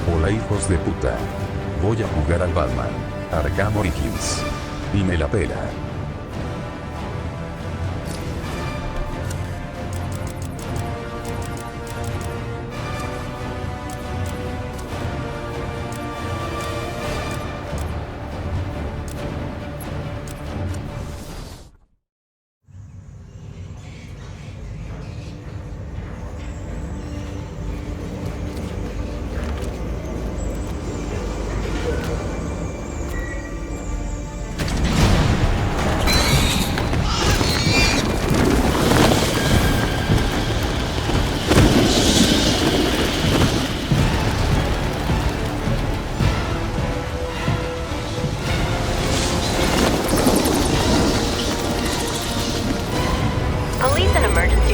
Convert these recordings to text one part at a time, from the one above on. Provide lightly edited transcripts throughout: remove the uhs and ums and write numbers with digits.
Hola hijos de puta. Voy a jugar al Batman Arkham Origins. Y me la pela.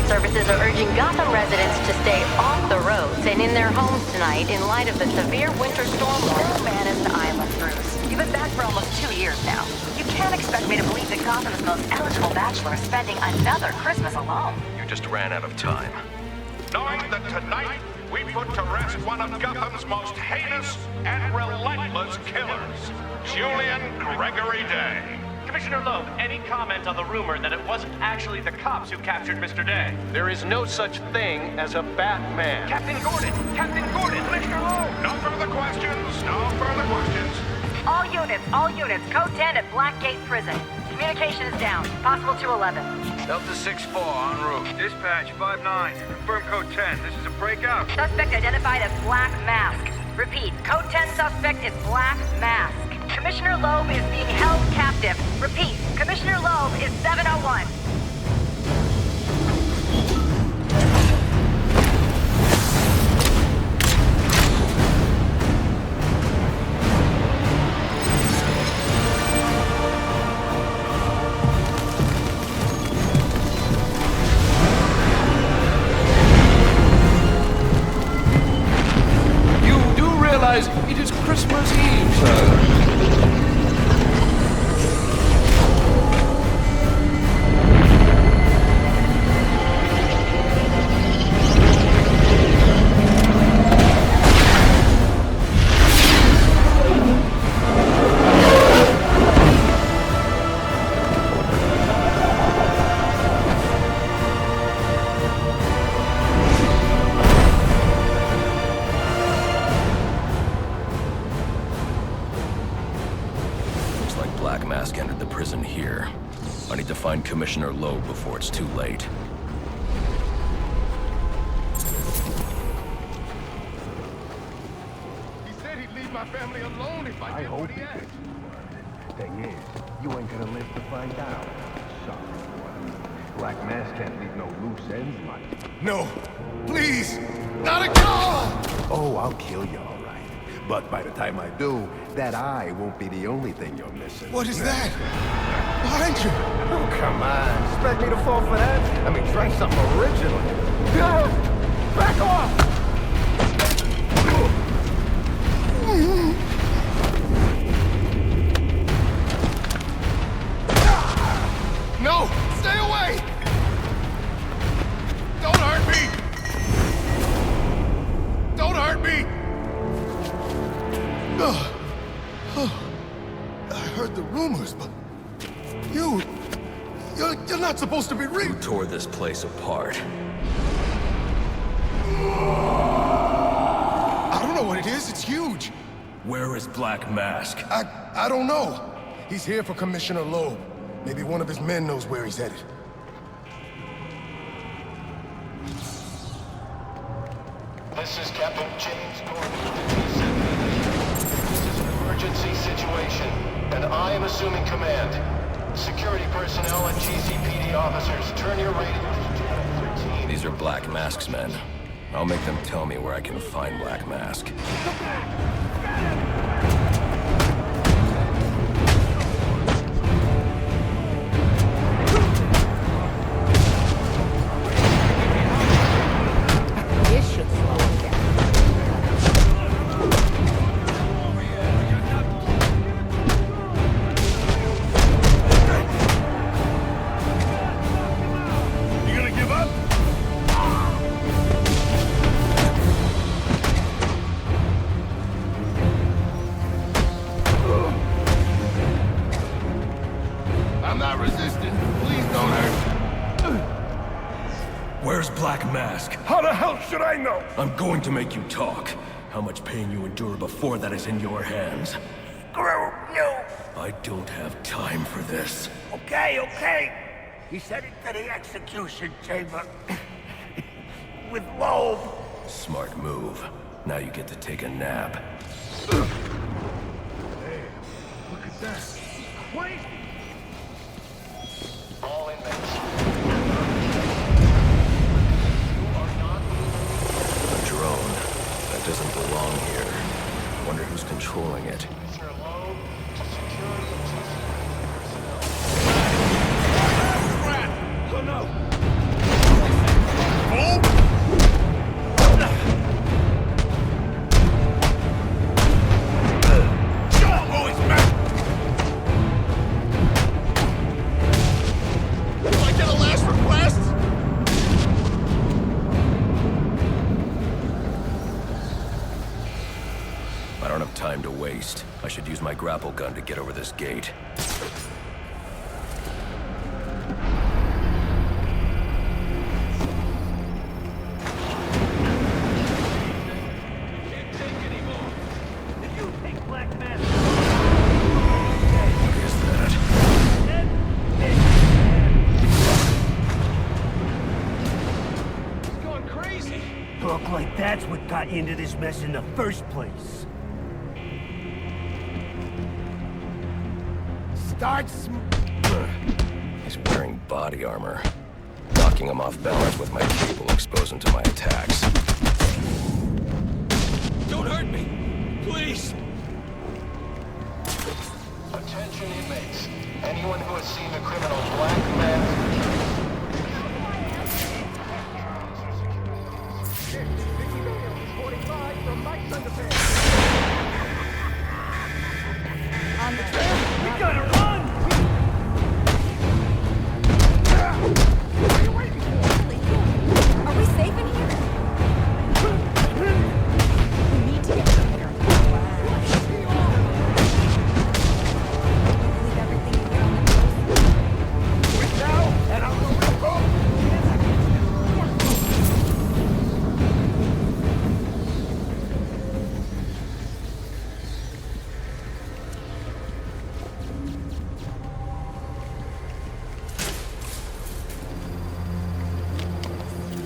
Services are urging Gotham residents to stay off the roads and in their homes tonight in light of the severe winter storm. Bill Bannon's I'm a Bruce. You've been back for almost 2 years now. You can't expect me to believe that Gotham's most eligible bachelor is spending another Christmas alone. You just ran out of time. Knowing that tonight we put to rest one of Gotham's most heinous and relentless killers, Julian Gregory Day. Commissioner Loeb, any comment on the rumor that it wasn't actually the cops who captured Mr. Day? There is no such thing as a Batman. Captain Gordon! Captain Gordon! Commissioner Loeb! No further questions. No further questions. All units, code 10 at Blackgate Prison. Communication is down. Possible 211. Delta 6-4 en route. Dispatch 5-9. Confirm code 10. This is a breakout. Suspect identified as Black Mask. Repeat, code 10 suspect is Black Mask. Commissioner Loeb is being held captive. Repeat, Commissioner Loeb is 701. You do realize it is Christmas Eve, sir. Black Mask entered the prison here. I need to find Commissioner Loeb before it's too late. He said he'd leave my family alone if I did what he asked. Thing is, you ain't gonna live to find out. Sorry. Black Mask can't leave no loose ends, Mike. No, please, not again! Oh, I'll kill you, all right. But by the time I do, that eye won't be the only thing you're missing. What is that? Behind you! Oh, come on. Expect me to fall for that? I mean, try something original. Back off! No! Stay away! Don't hurt me! Don't hurt me! I heard the rumors, but you're not supposed to be real. Who tore this place apart? I don't know what it is. It's huge. Where is Black Mask? I don't know. He's here for Commissioner Loeb. Maybe one of his men knows where he's headed. This is Captain James Gordon. This is an emergency situation, and I am assuming command. Security personnel and GCPD officers, turn your radios to channel 13. These are Black Mask's men. I'll make them tell me where I can find Black Mask. should I know? I'm going to make you talk. How much pain you endure before that is in your hands. Screw you! I don't have time for this. Okay. He said it to the execution chamber. With Loeb. Smart move. Now you get to take a nap. Look at that. Wait! All inmates. A drone. That doesn't belong here. Wonder who's controlling it. Commissioner Loeb to security and Oh no! I don't have time to waste. I should use my grapple gun to get over this gate. Look like that's what got you into this mess in the first place. He's wearing body armor. Knocking him off balance with my cable exposed him to my attacks. Don't hurt me! Please! attention inmates. Anyone who has seen the criminal Black Mask... On the trail! We gotta run! What are you waiting for? Are we safe in here? We need to get from here. Leave everything in here on the coast. Quit now, and I'll go with home!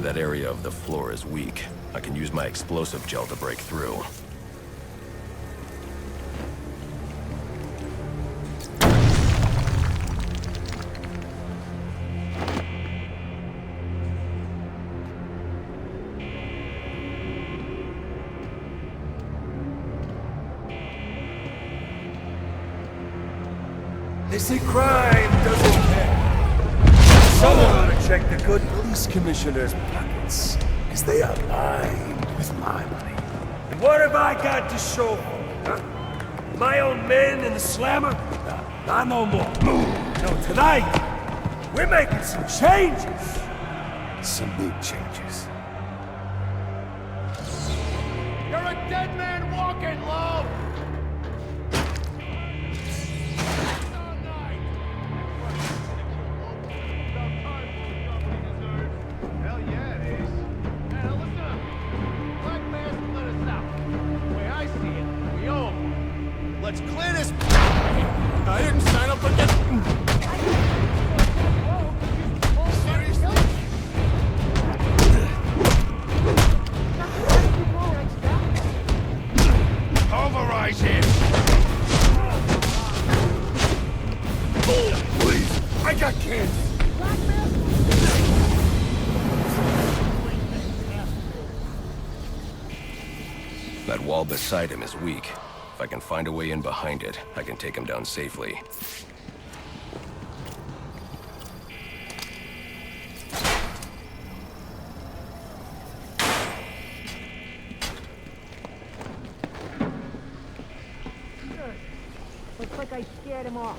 That area of the floor is weak. I can use my explosive gel to break through. They say crime doesn't care. Someone ought to check the good police commissioner's pockets, because they are lined with my money. And what have I got to show for it, huh? My own men in the slammer? Not no more. No, tonight, we're making some changes. Some big changes. You're a dead man walking, Lowe! Let's clear this. I didn't sign up for this. Seriously? Pulverize him. Please, I got kids. That wall beside him is weak. If I can find a way in behind it, I can take him down safely. Looks like I scared him off.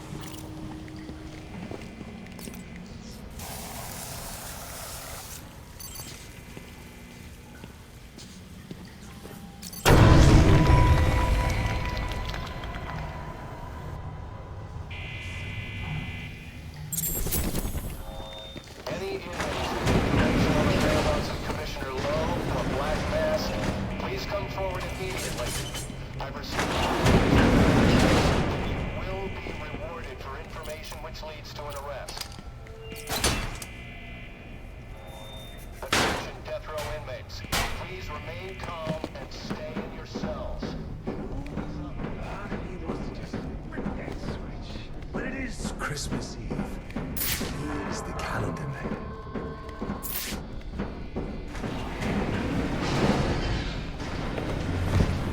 Any inmates who mention on the whereabouts of Commissioner Lowe or Black Christmas Eve. He's the calendar man.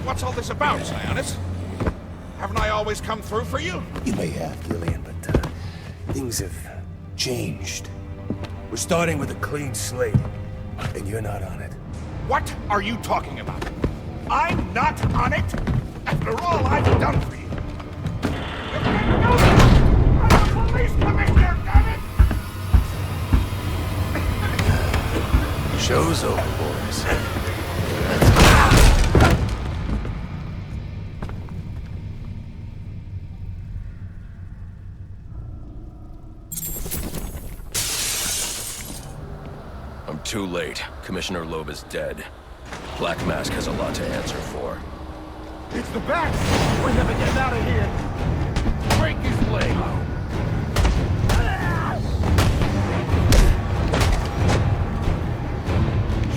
What's all this about, Sionis? Haven't I always come through for you? You may have, Gillian, but things have changed. We're starting with a clean slate, and you're not on it. What are you talking about? I'm not on it? After all I've done for you. You can't do this! I'm a police commissioner, damn it! Show's over, boys. I'm too late. Commissioner Loeb is dead. Black Mask has a lot to answer for. It's the bat! We're never getting out of here! Break his leg!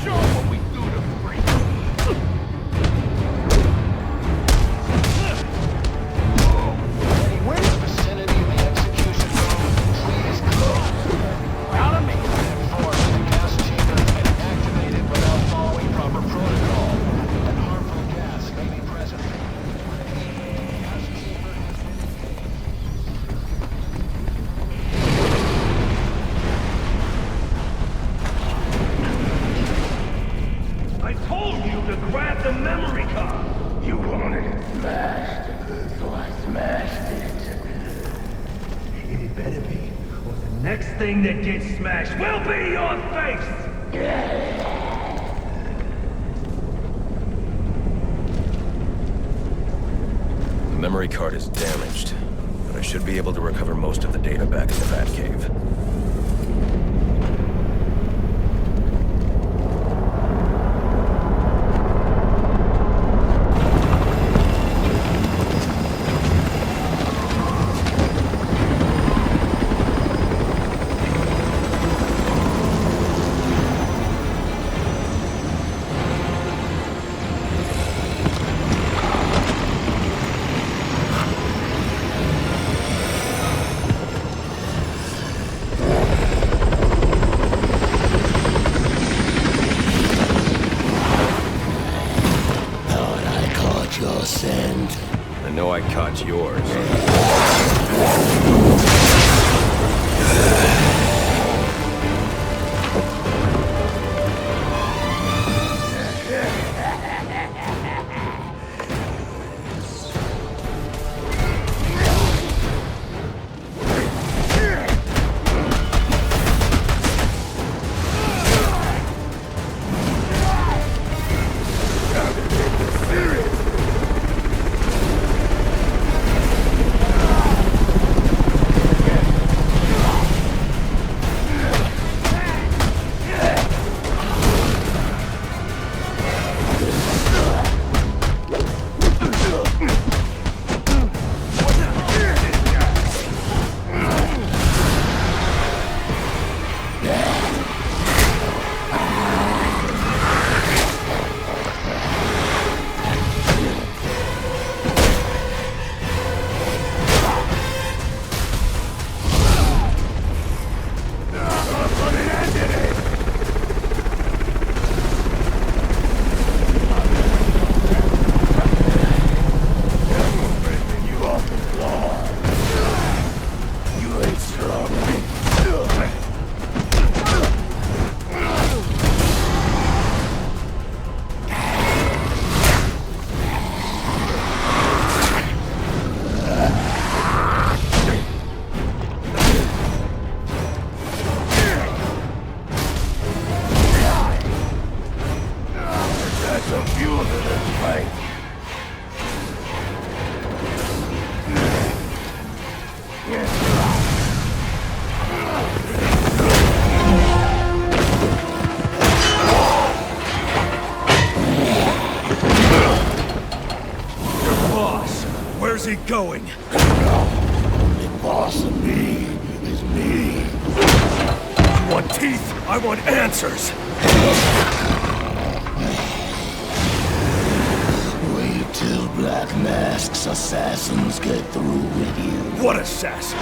Show him what we do to freak! Anyone in the vicinity of the execution room, please go. Out of me! Informed the gas chamber has been activated without following proper protocol, and harmful gas may be present. Gas chamber has been... I told you to grab the memory card! You wanted it smashed, so I smashed it. And it better be, or the next thing that gets smashed will be your face! The memory card is damaged, but I should be able to recover most of the data back in the Batcave. I know I caught yours. Where's he going? The boss of me is me. You want teeth? I want answers. Wait till Black Black Mask's assassins get through with you. What assassin?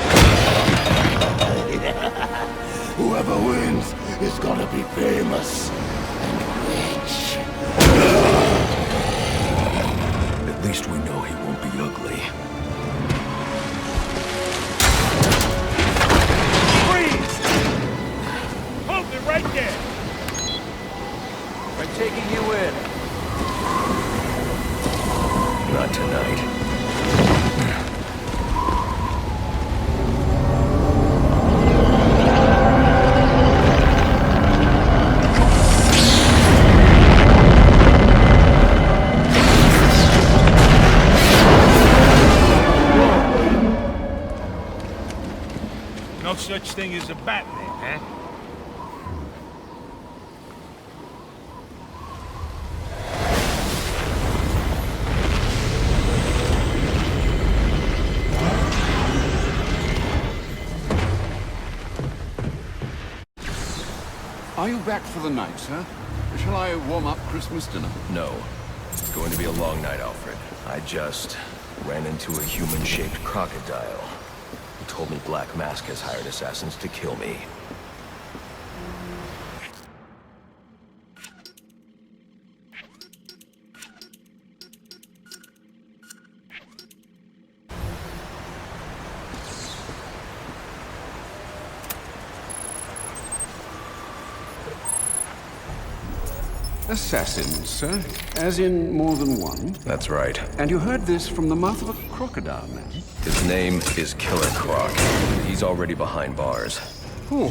Whoever wins is gonna be famous and rich. At least we know he won't be ugly. Freeze! Hold it right there! I'm taking you in. Not tonight. No such thing as a Batman, huh? Are you back for the night, sir? Shall I warm up Christmas dinner? No. It's going to be a long night, Alfred. I just ran into a human-shaped crocodile. He told me Black Mask has hired assassins to kill me. Assassins, sir? As in more than one? That's right. And you heard this from the mouth of a crocodile, man? His name is Killer Croc. He's already behind bars. Oh,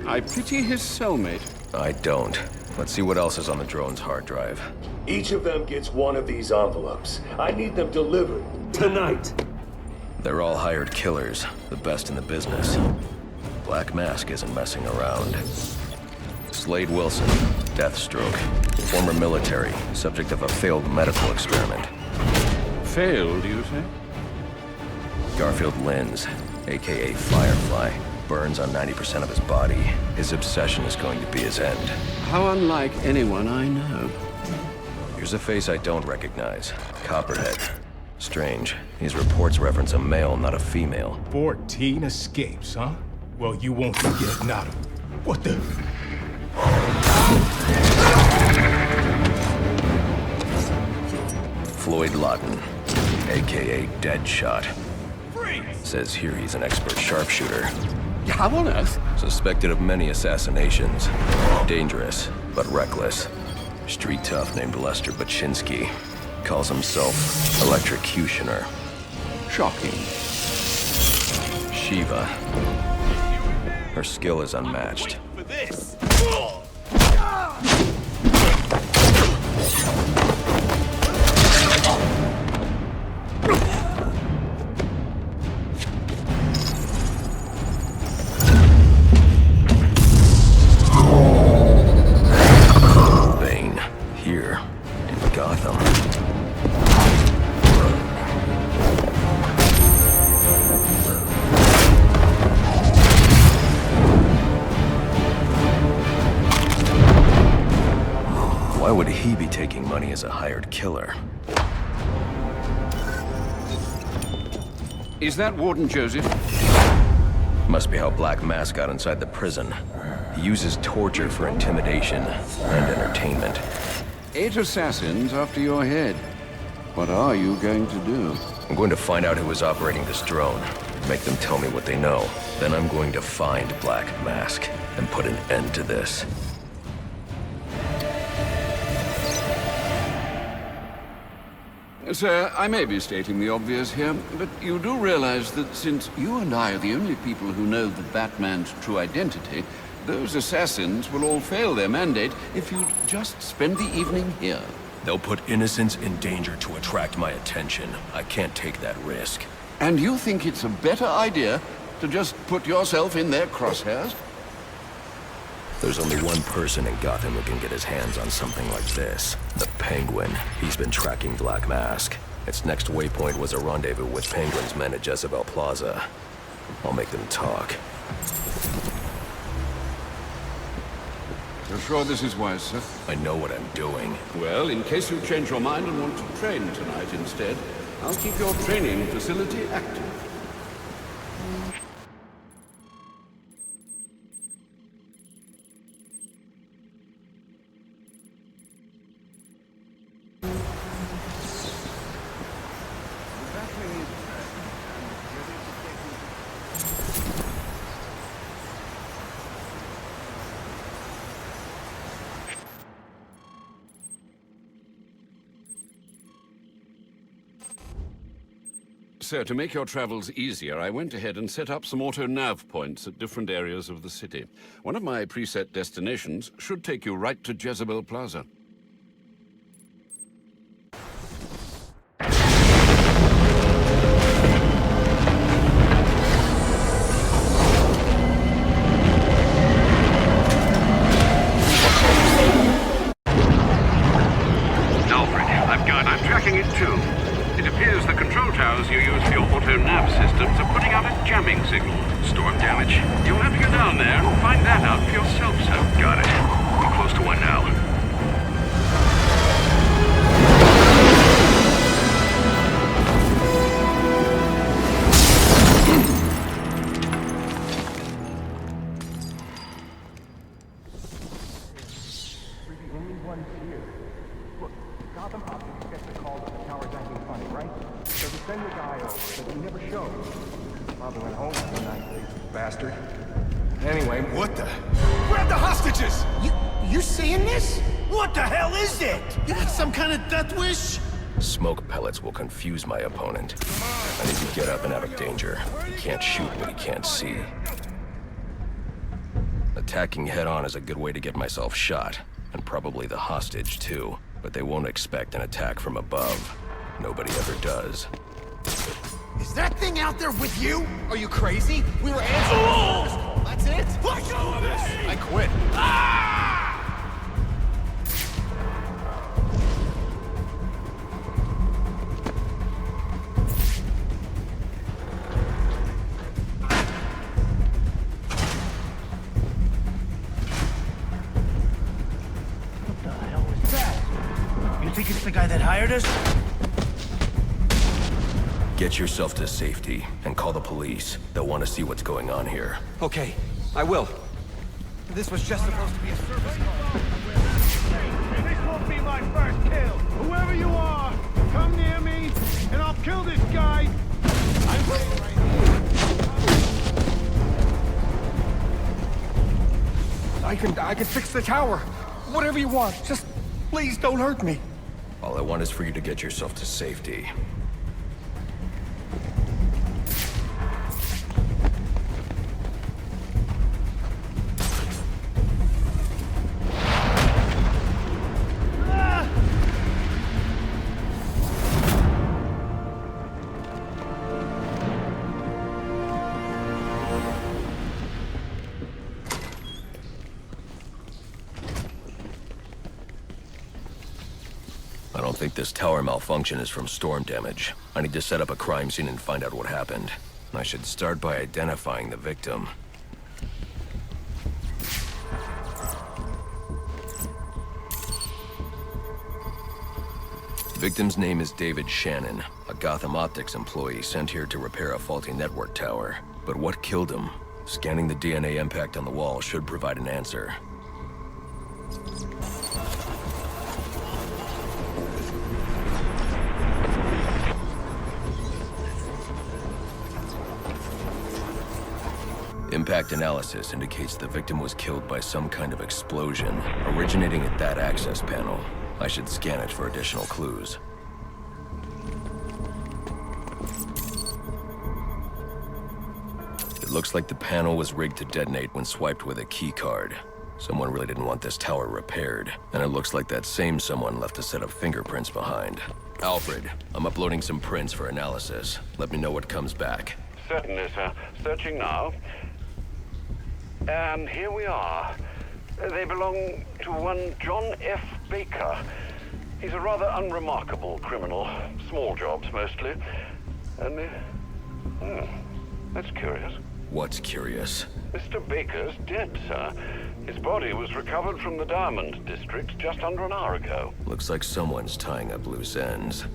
I pity his cellmate. I don't. Let's see what else is on the drone's hard drive. Each of them gets one of these envelopes. I need them delivered tonight. They're all hired killers, the best in the business. Black Mask isn't messing around. Slade Wilson, Deathstroke, former military, subject of a failed medical experiment. Failed, you say? Garfield Linz, aka Firefly, burns on 90% of his body. His obsession is going to be his end. How unlike anyone I know. Here's a face I don't recognize. Copperhead. Strange. These reports reference a male, not a female. 14 escapes, huh? Well, you won't forget nada. What the... Floyd Lawton, aka Deadshot. Freeze! Says here he's an expert sharpshooter. How on earth? Suspected of many assassinations. Dangerous, but reckless. Street tough named Lester Baczynski. Calls himself Electrocutioner. Shocking. Shiva. Her skill is unmatched. For this! Bane, here in Gotham. Why would he be taking money as a hired killer? Is that Warden Joseph? Must be how Black Mask got inside the prison. He uses torture for intimidation and entertainment. 8 assassins after your head. What are you going to do? I'm going to find out who is operating this drone. Make them tell me what they know. Then I'm going to find Black Mask and put an end to this. Sir, I may be stating the obvious here, but you do realize that since you and I are the only people who know the Batman's true identity, those assassins will all fail their mandate if you'd just spend the evening here. They'll put innocents in danger to attract my attention. I can't take that risk. And you think it's a better idea to just put yourself in their crosshairs? There's only one person in Gotham who can get his hands on something like this. The Penguin. He's been tracking Black Mask. Its next waypoint was a rendezvous with Penguin's men at Jezebel Plaza. I'll make them talk. You're sure this is wise, sir? I know what I'm doing. Well, in case you change your mind and want to train tonight instead, I'll keep your training facility active. So, to make your travels easier, I went ahead and set up some auto-nav points at different areas of the city. One of my preset destinations should take you right to Jezebel Plaza. Alfred, I'm tracking it too. It appears the control towers you use for your auto-nav systems are putting out a jamming signal. Storm damage? You'll have to go down there and find that out for yourself, sir. Got it. I'm close to one now. We're the only ones here. Look, Gotham Optics gets the call that the tower's acting funny, right? So we send the guy over, but he never showed. Probably went home for the night, bastard. Anyway, what the? Grab the hostages! You seeing this? What the hell is it? You got some kind of death wish? Smoke pellets will confuse my opponent. I need to get up and out of danger. He can't shoot what he can't see. Attacking head-on is a good way to get myself shot, and probably the hostage too. But they won't expect an attack from above. Nobody ever does. Is that thing out there with you? Are you crazy? We were answering. That's it? Let go of this! I quit. What the hell was that? You think it's the guy that hired us? Get yourself to safety and call the police. They'll want to see what's going on here. Okay, I will. This was just supposed to be a service call. This won't be my first kill. Whoever you are, come near me, and I'll kill this guy. I'm waiting right here. I can fix the tower. Whatever you want. Just please don't hurt me. All I want is for you to get yourself to safety. I don't think this tower malfunction is from storm damage. I need to set up a crime scene and find out what happened. I should start by identifying the victim. The victim's name is David Shannon, a Gotham Optics employee sent here to repair a faulty network tower. But what killed him? Scanning the DNA impact on the wall should provide an answer. Impact analysis indicates the victim was killed by some kind of explosion, originating at that access panel. I should scan it for additional clues. It looks like the panel was rigged to detonate when swiped with a key card. Someone really didn't want this tower repaired, and it looks like that same someone left a set of fingerprints behind. Alfred, I'm uploading some prints for analysis. Let me know what comes back. Certainly, sir. Searching now. And here we are. They belong to one John F. Baker. He's a rather unremarkable criminal. Small jobs, mostly. And, that's curious. What's curious? Mr. Baker's dead, sir. His body was recovered from the Diamond District just under an hour ago. Looks like someone's tying up loose ends.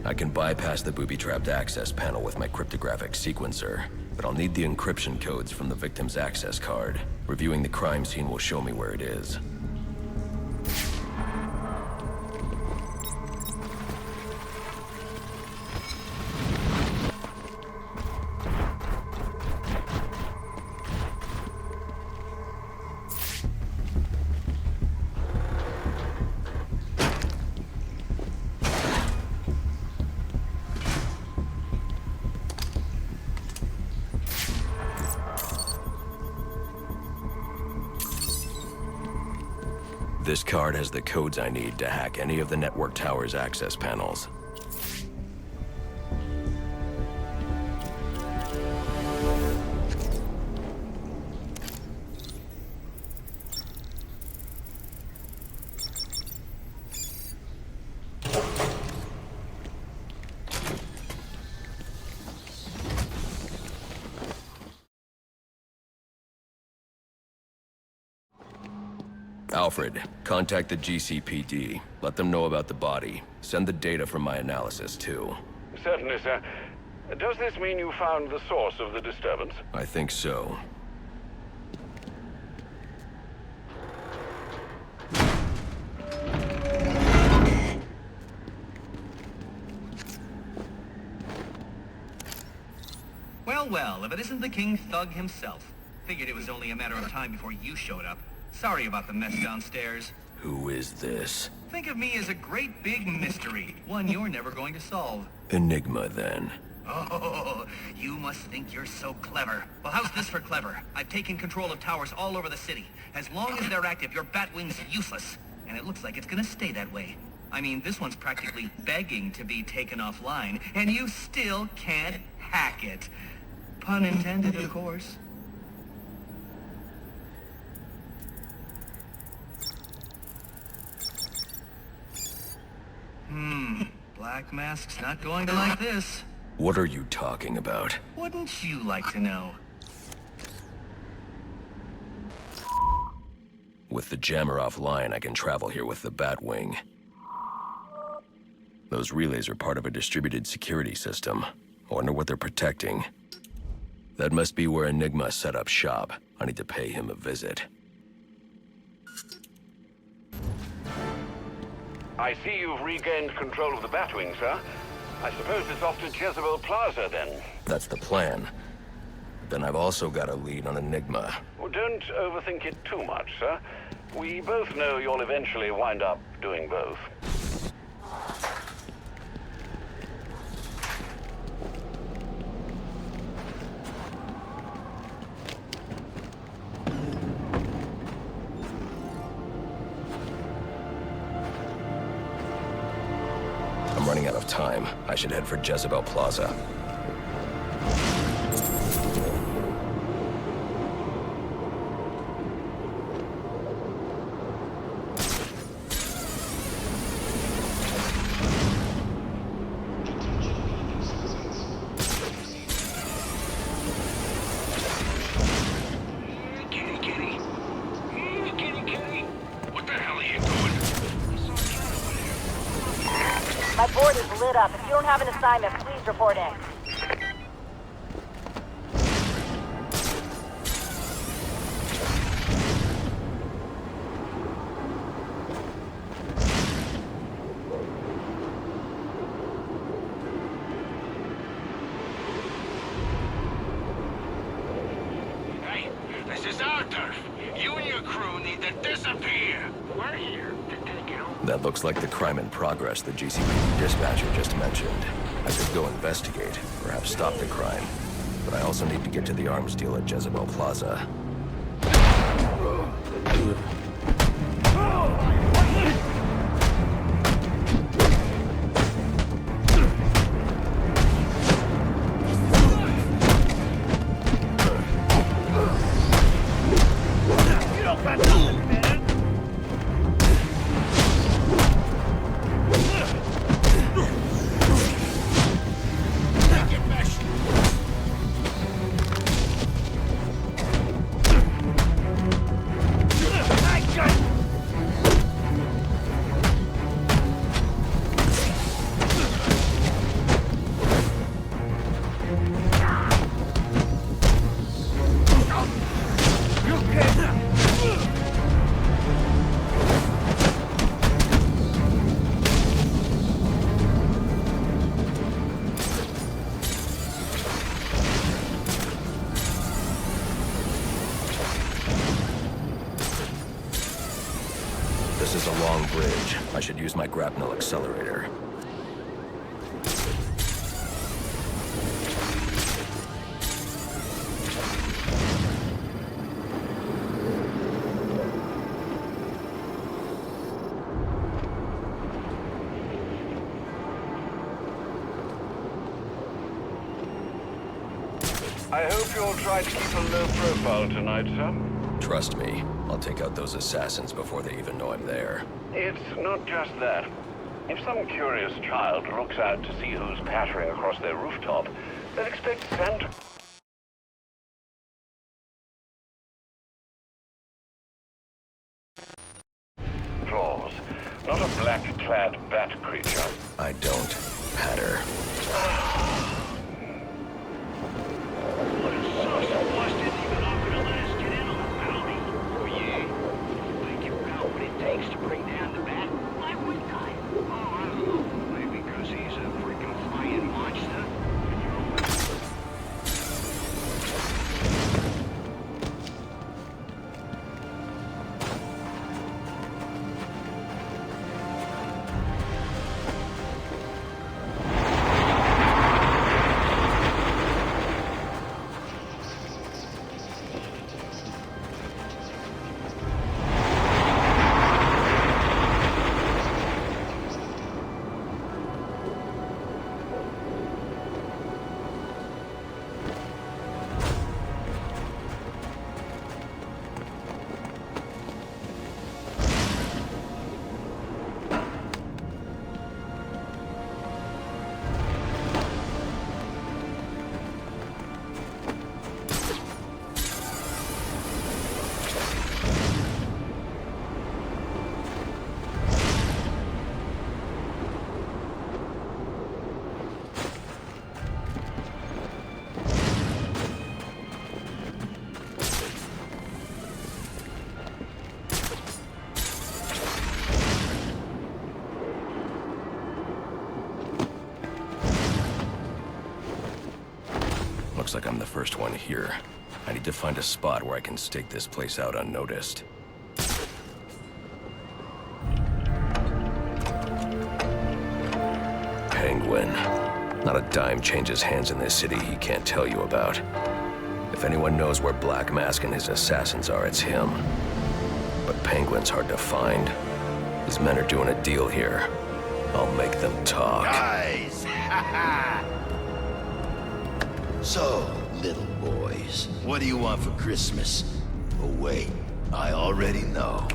I can bypass the booby-trapped access panel with my cryptographic sequencer, but I'll need the encryption codes from the victim's access card. Reviewing the crime scene will show me where it is. This card has the codes I need to hack any of the network tower's access panels. Alfred, contact the GCPD. Let them know about the body. Send the data from my analysis, too. Certainly, sir. Does this mean you found the source of the disturbance? I think so. Well, well, if it isn't the King Thug himself. Figured it was only a matter of time before you showed up. Sorry about the mess downstairs. Who is this? Think of me as a great big mystery, one you're never going to solve. Enigma, then. Oh, you must think you're so clever. Well, how's this for clever? I've taken control of towers all over the city. As long as they're active, your Batwing's useless. And it looks like it's gonna stay that way. I mean, this one's practically begging to be taken offline, and you still can't hack it. Pun intended, of course. Black Mask's not going to like this. What are you talking about? Wouldn't you like to know? With the jammer offline, I can travel here with the Batwing. Those relays are part of a distributed security system. I wonder what they're protecting. That must be where Enigma set up shop. I need to pay him a visit. I see you've regained control of the Batwing, sir. I suppose it's off to Jezebel Plaza, then. That's the plan. Then I've also got a lead on Enigma. Well, don't overthink it too much, sir. We both know you'll eventually wind up doing both. I'm running out of time. I should head for Jezebel Plaza. My board is lit up. If you don't have an assignment, please report in. Hey, this is our turf. You and your crew need to disappear. We're here to take it over. That looks like the crime in progress the GCPD dispatcher just mentioned. I could go investigate, perhaps stop the crime. But I also need to get to the arms deal at Jezebel Plaza. long bridge. I should use my grapnel accelerator. I hope you'll try to keep a low profile tonight, sir. Trust me, I'll take out those assassins before they even know I'm there. It's not just that. If some curious child looks out to see who's pattering across their rooftop, they'll expect Santa Claus, not a black-clad bat creature. I don't patter. To bring down the bat? Why wouldn't I? Oh, I don't know. Maybe because he's a freaking flying monster. Looks like I'm the first one here. I need to find a spot where I can stake this place out unnoticed. Penguin. Not a dime changes hands in this city he can't tell you about. If anyone knows where Black Mask and his assassins are, it's him. But Penguin's hard to find. His men are doing a deal here. I'll make them talk. Guys! So, little boys, what do you want for Christmas? Oh wait, I already know.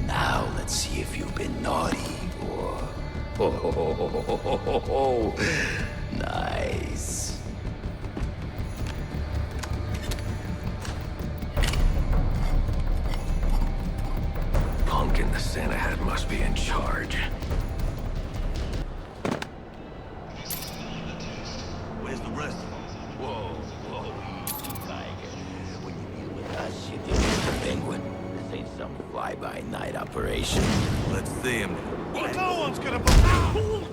Now let's see if you've been naughty or... Oh, nice. Pumpkin the Santa hat must be in charge. Where's the rest of them? Whoa, easy, Tiger. When you deal with us, you deal with the Penguin. This ain't some fly-by-night operation. Let's see him. Well, no one's gonna believe.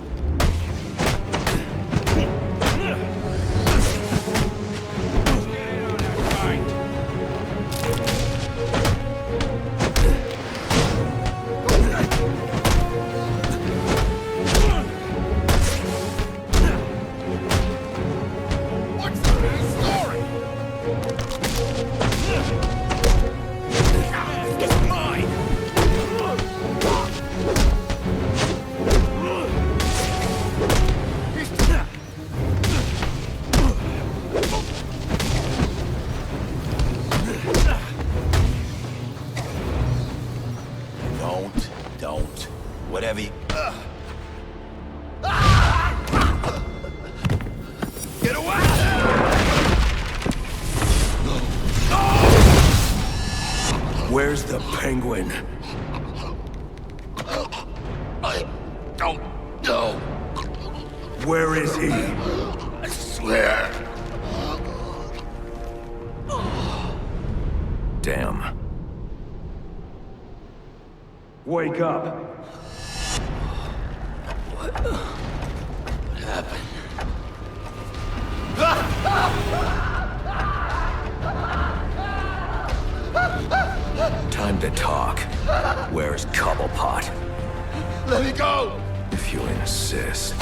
Whatever you... Get away! Where's the Penguin? I don't know. Where is he? I swear. Damn. Wake up. What happened? time to talk. Where's Cobblepot? Let me go! If you insist.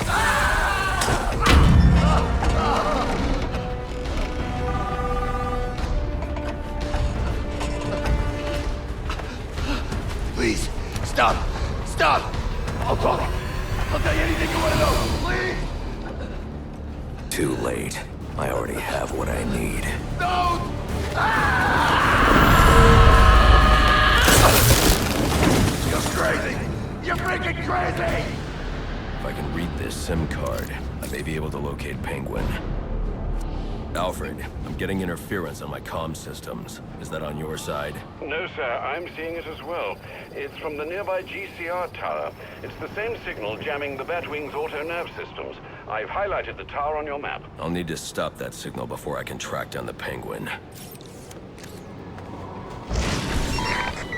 Please, stop! Stop! I'll talk. I'll tell you anything you want to know, please! Too late. I already have what I need. No! You're crazy! You're freaking crazy! If I can read this SIM card, I may be able to locate Penguin. Alfred, I'm getting interference on my comm systems. Is that on your side? No, sir. I'm seeing it as well. It's from the nearby GCR tower. It's the same signal jamming the Batwing's auto-nav systems. I've highlighted the tower on your map. I'll need to stop that signal before I can track down the Penguin.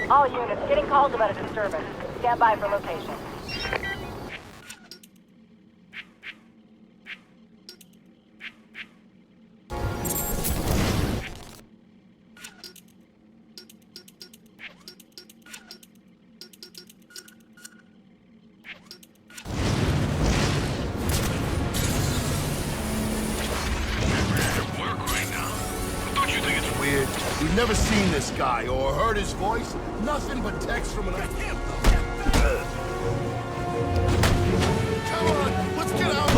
All units, getting calls about a disturbance. Stand by for location. We've never seen this guy or heard his voice. Nothing but text from an... Come on, let's get out.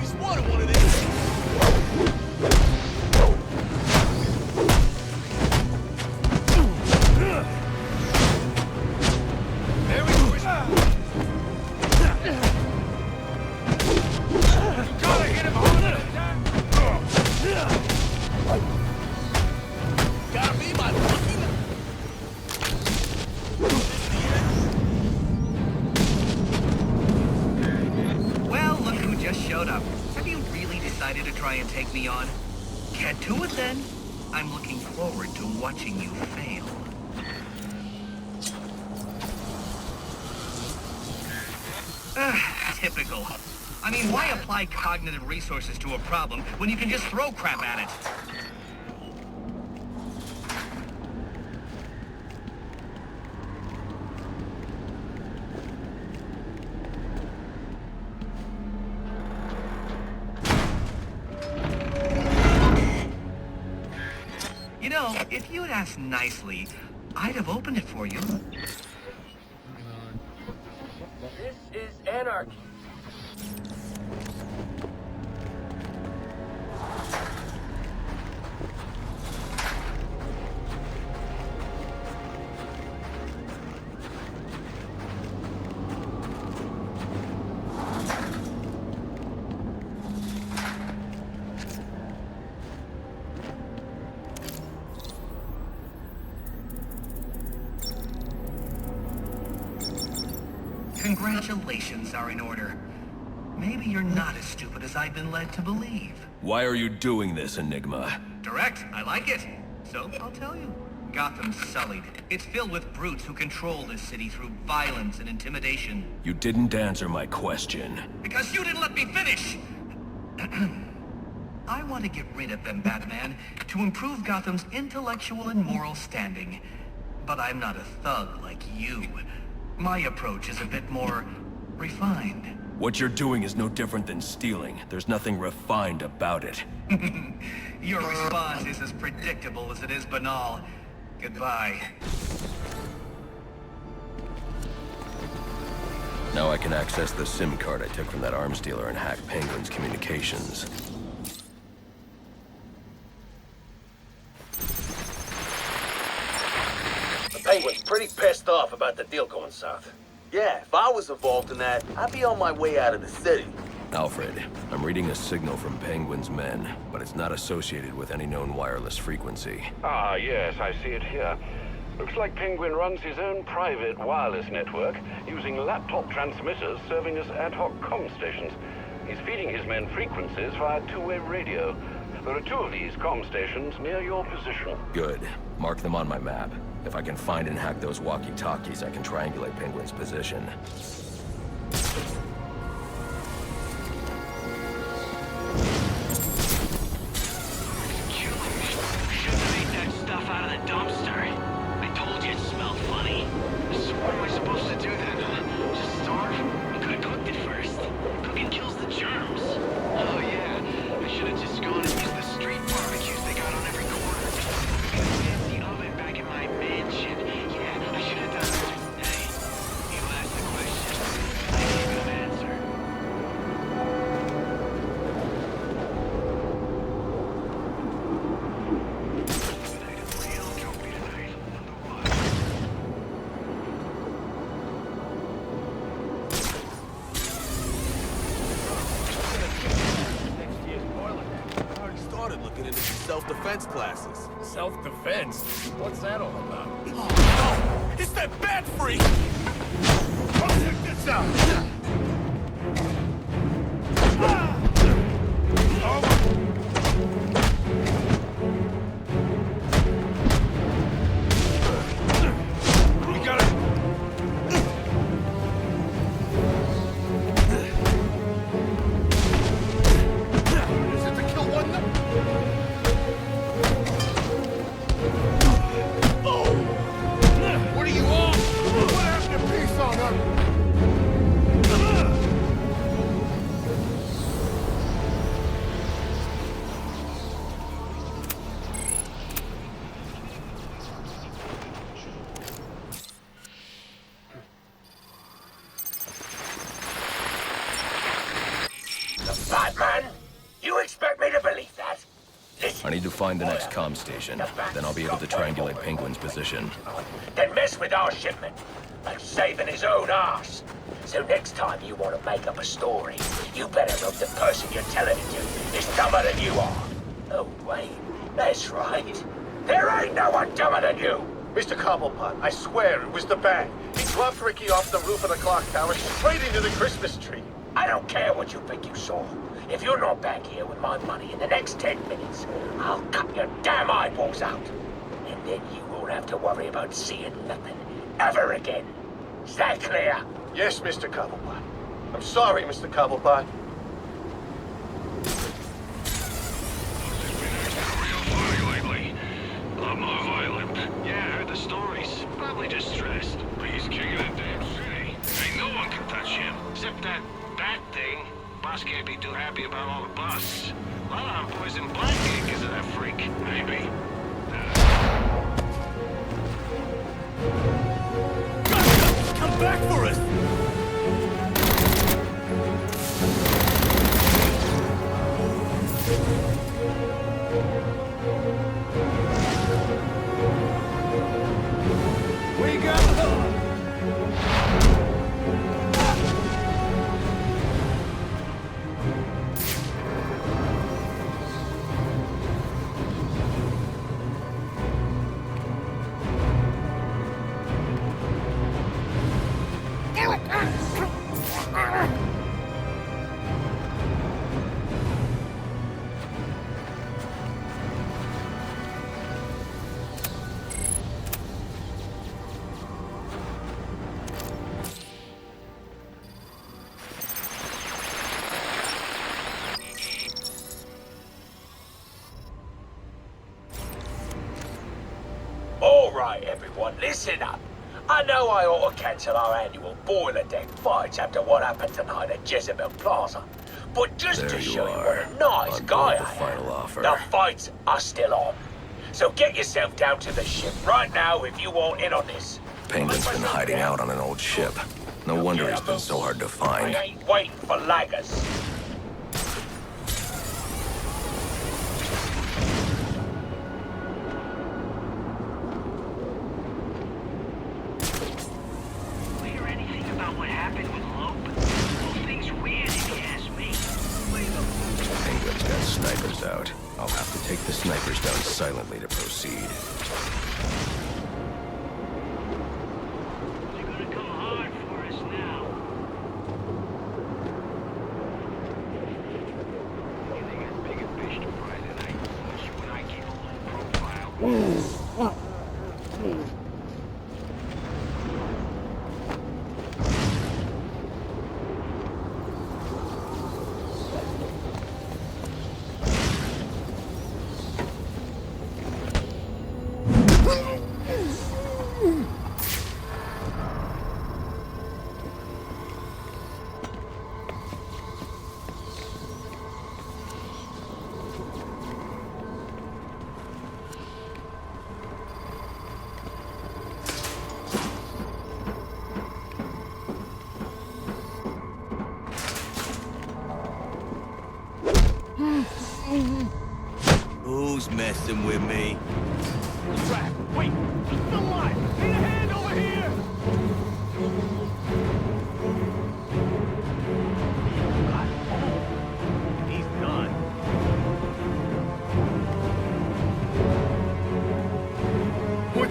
He's wanted one of these. There we go. Gotta be my lucky. Well, look who just showed up. Have you really decided to try and take me on? Get to it then. I'm looking forward to watching you fail. Typical. I mean, why apply cognitive resources to a problem when you can just throw crap at it? You know, if you'd asked nicely, I'd have opened it for you. This is anarchy. Congratulations are in order. Maybe you're not as stupid as I've been led to believe. Why are you doing this, Enigma? Direct, I like it. So, I'll tell you. Gotham's sullied. It's filled with brutes who control this city through violence and intimidation. You didn't answer my question. Because you didn't let me finish! I want to get rid of them, Batman, to improve Gotham's intellectual and moral standing. But I'm not a thug like you. My approach is a bit more refined. What you're doing is no different than stealing. There's nothing refined about it. Your response is as predictable as it is banal. Goodbye. Now I can access the SIM card I took from that arms dealer and hack Penguin's communications. The Penguin's pretty pissed off about the deal going south. Yeah, if I was involved in that, I'd be on my way out of the city. Alfred, I'm reading a signal from Penguin's men, but it's not associated with any known wireless frequency. Ah, yes, I see it here. Looks like Penguin runs his own private wireless network, using laptop transmitters serving as ad hoc comm stations. He's feeding his men frequencies via two-way radio. There are two of these comm stations near your position. Good. Mark them on my map. If I can find and hack those walkie-talkies, I can triangulate Penguin's position. started looking into some self-defense classes. Self-defense? What's that all about? Oh, no! It's that bat freak! Come check this out! We got it! Is it to kill one? What are you on? What happened to peace on her? Batman? You expect me to believe that? I need to find the next comm station. Then I'll be able to triangulate Penguin's position. Then mess with our shipment, like saving his own ass. So next time you want to make up a story, you better hope the person you're telling it to is dumber than you are. Oh, wait, that's right. There ain't no one dumber than you. Mr. Cobblepot, I swear it was the bat. He dropped Ricky off the roof of the clock tower straight into the Christmas tree. I don't care what you think you saw. If you're not back here with my money in the next 10 minutes, I'll cut your damn eyeballs out. And then you won't have to worry about seeing nothing ever again. Is that clear? Yes, Mr. Cobblepot. I'm sorry, Mr. Cobblepot. I'm more violent. Yeah, I heard the stories. Probably just stressed. But he's king of that damn city. Ain't no one can touch him. Except that thing. Boss can't be too happy about all the busts. A lot of our boys in Blackgate because of that freak. Maybe. Come back for us! We got her! All right, everyone, listen up. I know I ought to cancel our annual boiler deck fights after what happened tonight at Jezebel Plaza. But just There to you show you are, what a nice on guy board the I final am, offer. the fights are still on. So get yourself down to the ship right now if you want in on this. Penguin's been hiding out on an old ship. No wonder he's been so hard to find. I ain't waiting for laggers. Hear anything about what happened with Loeb? Whole thing's weird if you ask me. Penguin's got snipers out. I'll have to take the snipers down silently to proceed. They're gonna come hard for us now. They got bigger fish to fry than I keep a low profile. Who's messing with me? Track, wait! He's still alive! Need a hand over here! He's done.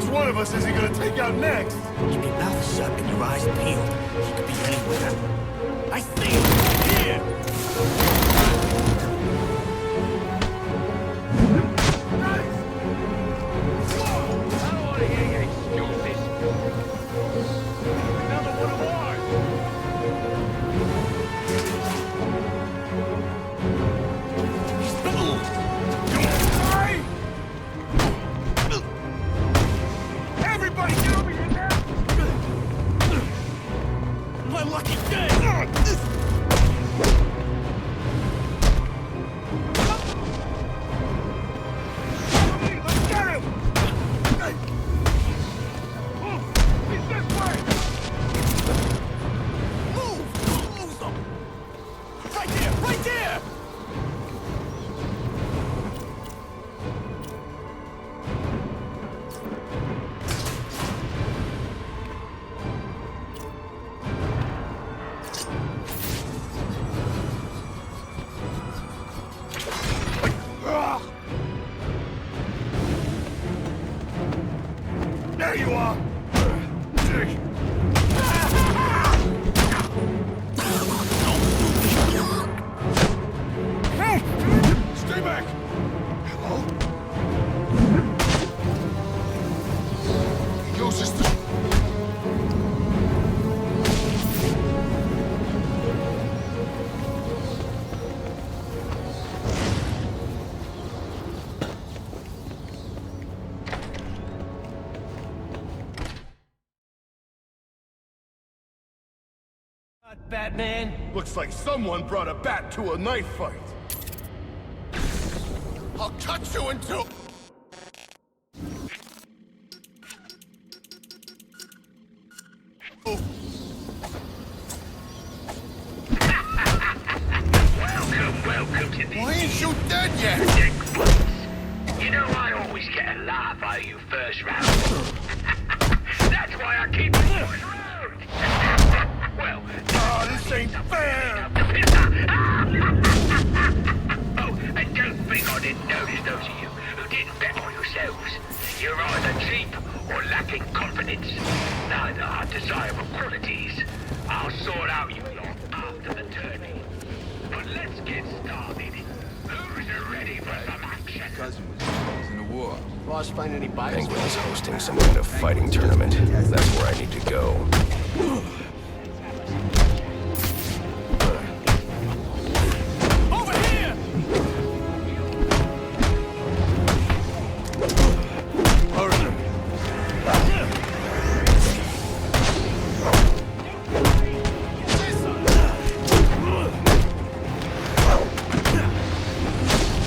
one of us is he gonna take out next? Keep your mouth shut and your eyes peeled. He could be anywhere. I see him! Here! I don't want to hear your excuses. Another one of ours. Everybody get over here now! My lucky day! Let's get him! He's this way! Move! Don't lose them! Right there! Right there! There you are! Stay back! Hello? He uses the... Batman? Looks like someone brought a bat to a knife fight. I'll cut you in two! Welcome to this. Why ain't you dead yet? You know I always get a laugh out of you first round. That's why I keep you on the road. Well, this ain't fair! Oh, and don't think I didn't notice those of you who didn't bet on yourselves. You're either cheap or lacking confidence. Neither are desirable qualities. I'll sort out you lot after the tourney. But let's get started. Who's ready for some action? Cousin was in a war. Boss find any bikes? Penguin is hosting some kind of fighting tournament. That's where I need to go. Over here!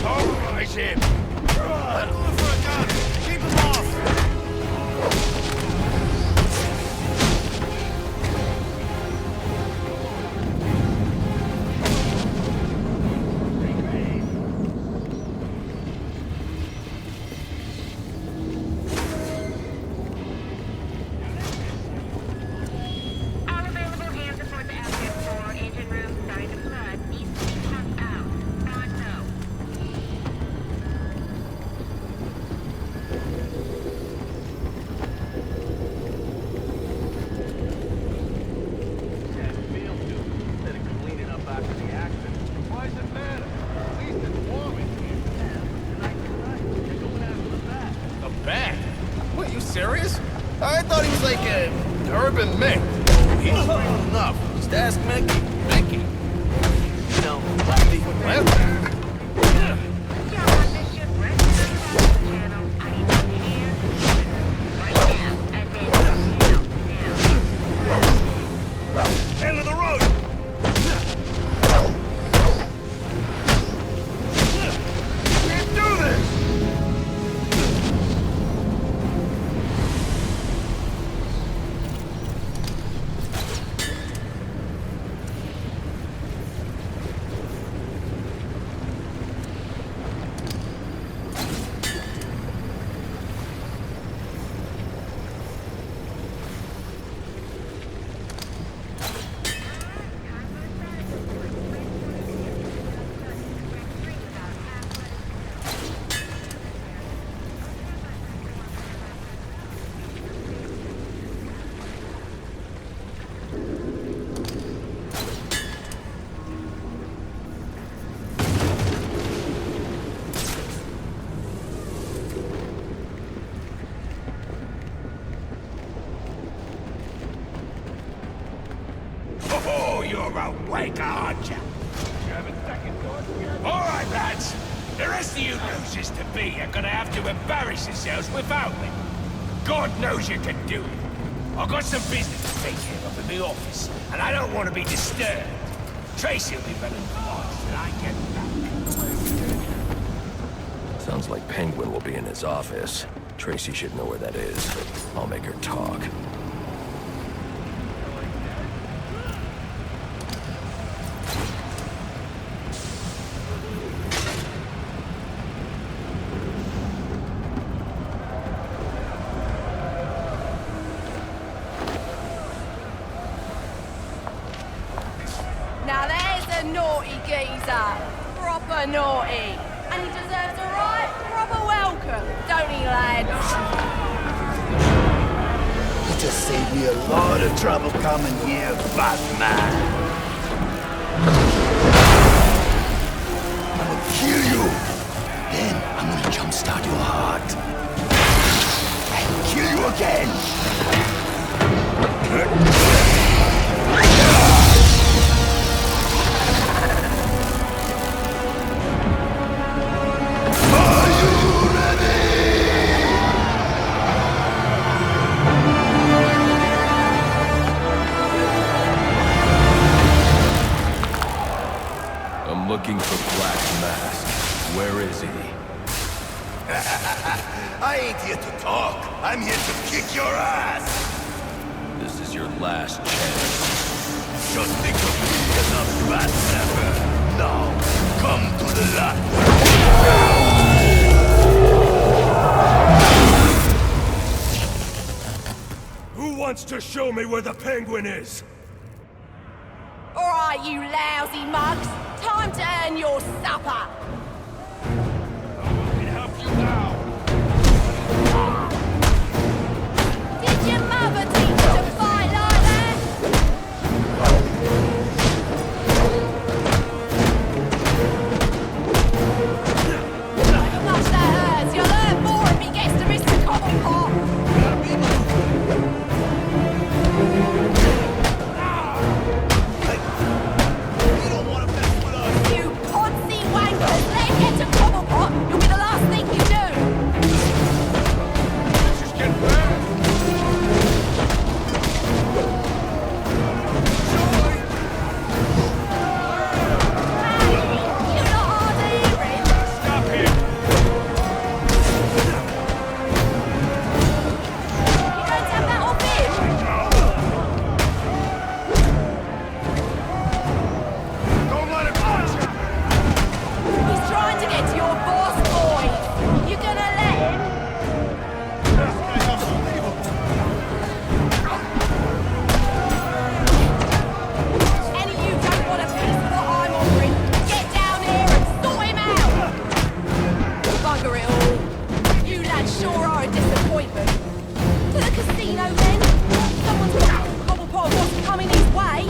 Alright, him! I'm going for a gun! Keep him off! All available hands support the outfit for engine room starting to flood. Needs to be pumped out. God no. That field dude, instead of cleaning up after the accident. Why does it matter? At least it's warm in here. Tonight's the night. You're going after the bat. A bat? What, you serious? I thought he was like an urban myth. He's real enough. Just ask Mickey. Mickey? You know, What? Yeah, on this ship right to the channel. I need to hear right now. As in now. End of the road! Can't do this! rest of you losers to be are gonna have to embarrass yourselves without me. God knows you can do it. I've got some business to take care of in the office, and I don't want to be disturbed. Tracy will be better than Marge till I get back. Sounds like Penguin will be in his office. Tracy should know where that is. I'll make her talk. Now there's a naughty geezer. Proper naughty. And he deserves a right proper welcome, don't he, lads? You just saved me a lot of trouble coming here, Batman. I'm gonna kill you. Then I'm gonna jumpstart your heart. And kill you again. I'm looking for Black Mask. Where is he? I ain't here to talk. I'm here to kick your ass. This is your last chance. Just think of me as a fat snapper. Now, come to the light. Who wants to show me where the Penguin is? All right, you lousy mugs. Time to earn your supper. I can help you now. Did your mother teach you to fight like that? How much that hurts. You'll learn more if he gets to Mr. Cobblepot. You poncy wankers, let him get to Cobblepot. You'll be the last thing you do. Just get back. You're not hard of hearing. Stop here. You don't have that off him. Don't let him touch you. He's trying to get to your boss, boys. You gonna let him? This guy's unbelievable. Any of you don't want a piece of what I'm offering, get down here and sort him out. Bugger it all. You lads sure are a disappointment. To the casino then? Someone's got Cobblepot wants coming his way.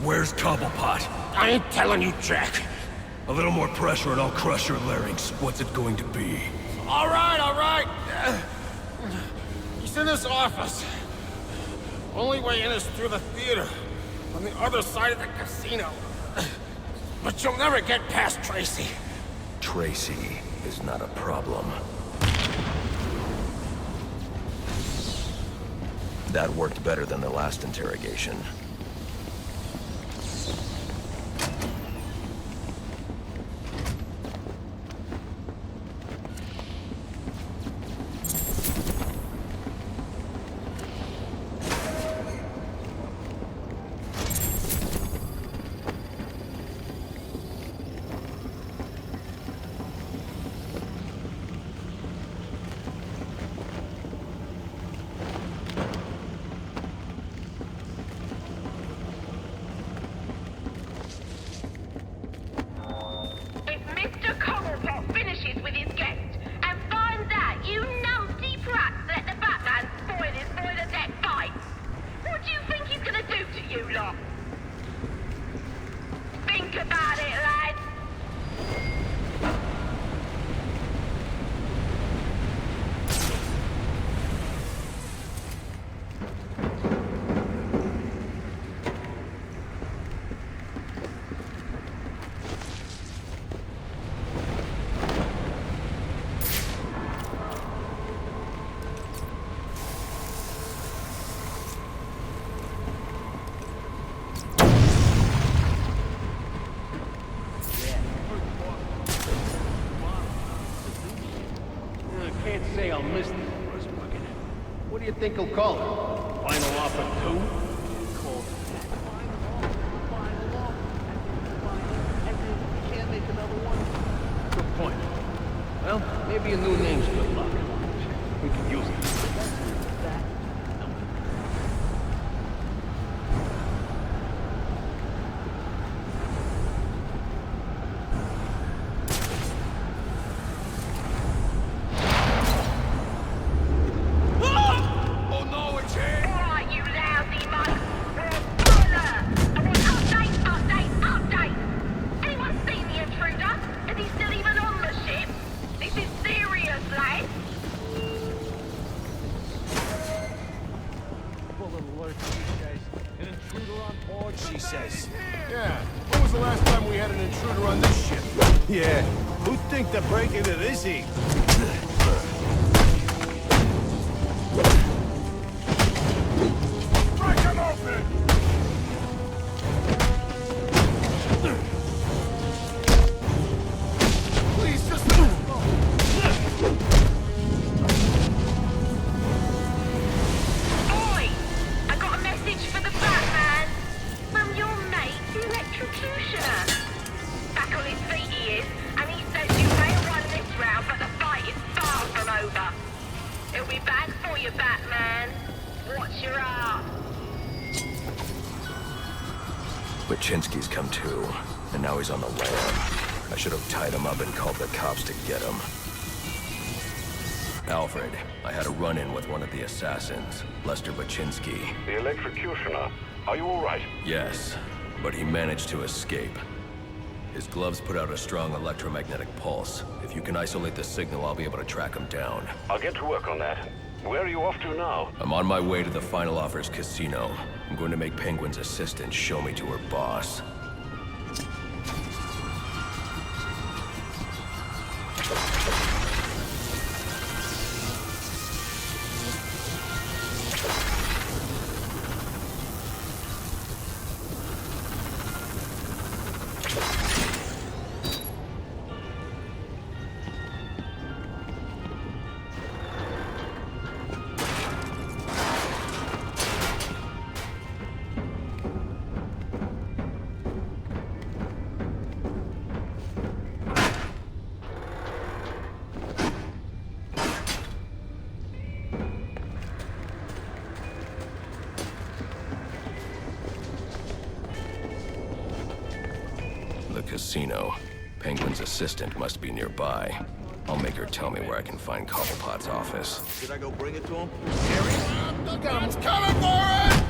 Where's Cobblepot? I ain't telling you, Jack. A little more pressure and I'll crush your larynx. What's it going to be? All right, all right. He's in his office. Only way in is through the theater, on the other side of the casino. But you'll never get past Tracy. Tracy is not a problem. That worked better than the last interrogation. about it, lad. Can't say I'll miss the first bucket. What do you think he'll call it? Final offer 2? Call it that. Final offer. And then we can't make another one. Good point. Well, maybe a new name's good luck. We can use it. She says. Yeah. When was the last time we had an intruder on this ship? Yeah. Who'd think to break into this heat? Break him open! Please, just... Oi! I got a message for the Batman. From your mate, the electrocutioner. Back on his feet he is, and he says you may have won this round, but the fight is far from over. It'll be bad for you, Batman. Watch your ass. Baczynski's come to, and now he's on the lam. I should have tied him up and called the cops to get him. Alfred, I had a run-in with one of the assassins, Lester Baczynski. The electrocutioner. Are you all right? Yes, but he managed to escape. His gloves put out a strong electromagnetic pulse. If you can isolate the signal, I'll be able to track him down. I'll get to work on that. Where are you off to now? I'm on my way to the Final Offers casino. I'm going to make Penguin's assistant show me to her boss. The casino. Penguin's assistant must be nearby. I'll make her tell me where I can find Cobblepot's office. Should I go bring it to him? It's coming for it!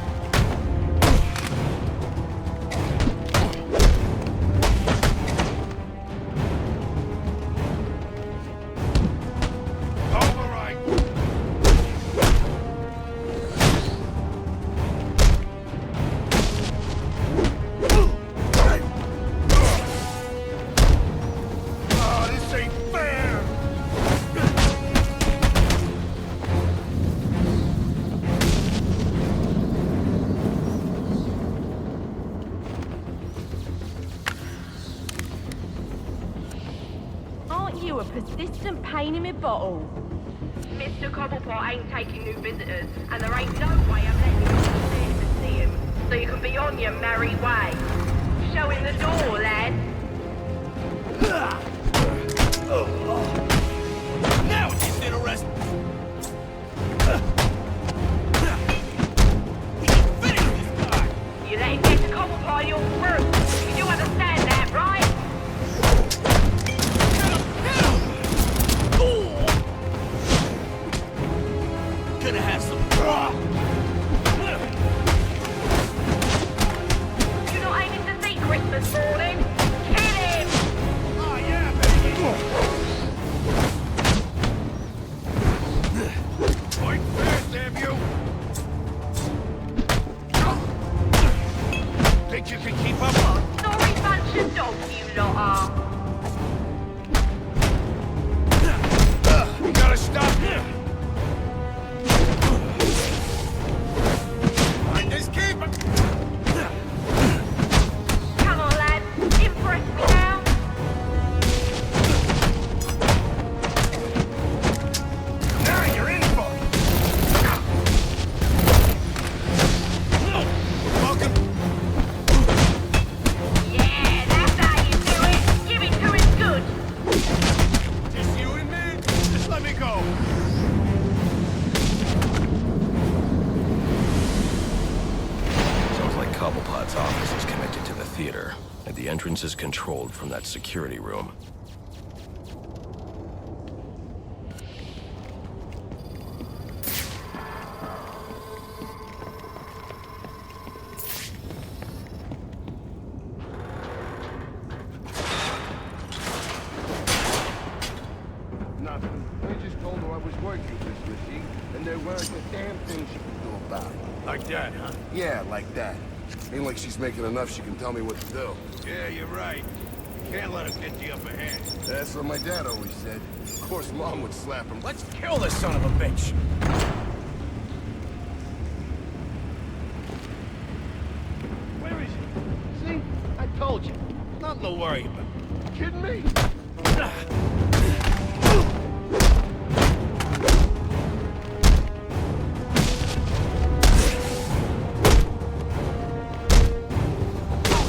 You a persistent pain in my bottle. Mr. Cobblepot ain't taking new visitors, and there ain't no way I'm letting you upstairs to see him, so you can be on your merry way. Show him the door, lad. Now it's just interesting. Finish this guy! You let him get to Cobblepot, you're through. You do understand that, right? Gonna have some. You're not aiming to see Christmas morning. theater, and the entrance is controlled from that security room. Nothing. I just told her I was working this machine, and there weren't a damn thing she could do about it. Like that, huh? Yeah, like that. Ain't like she's making enough she can tell me what to do. Yeah, you're right. Can't let him get the upper hand. That's what my dad always said. Of course, Mom would slap him. Let's kill this son of a bitch! Where is he? See? I told you. Nothing to worry about. Kidding me?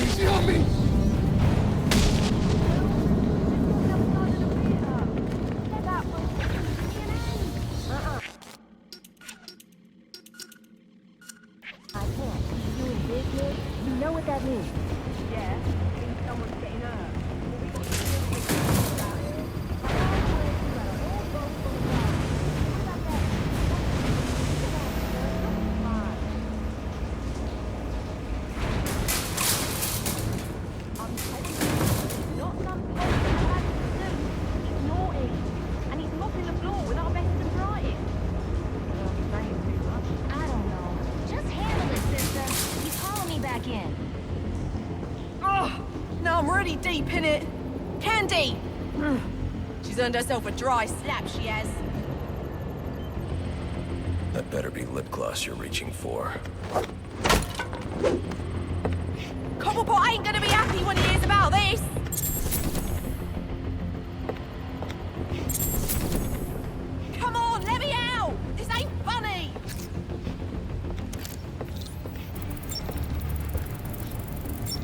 Easy on me! I can't. You in business? You know what that means. Yeah, means someone's getting hurt. Well, we got to Now I'm really deep in it. Candy! She's earned herself a dry slap, she has. That better be lip gloss you're reaching for. Cobblepot ain't gonna be happy when he hears about this! Come on, let me out! This ain't funny!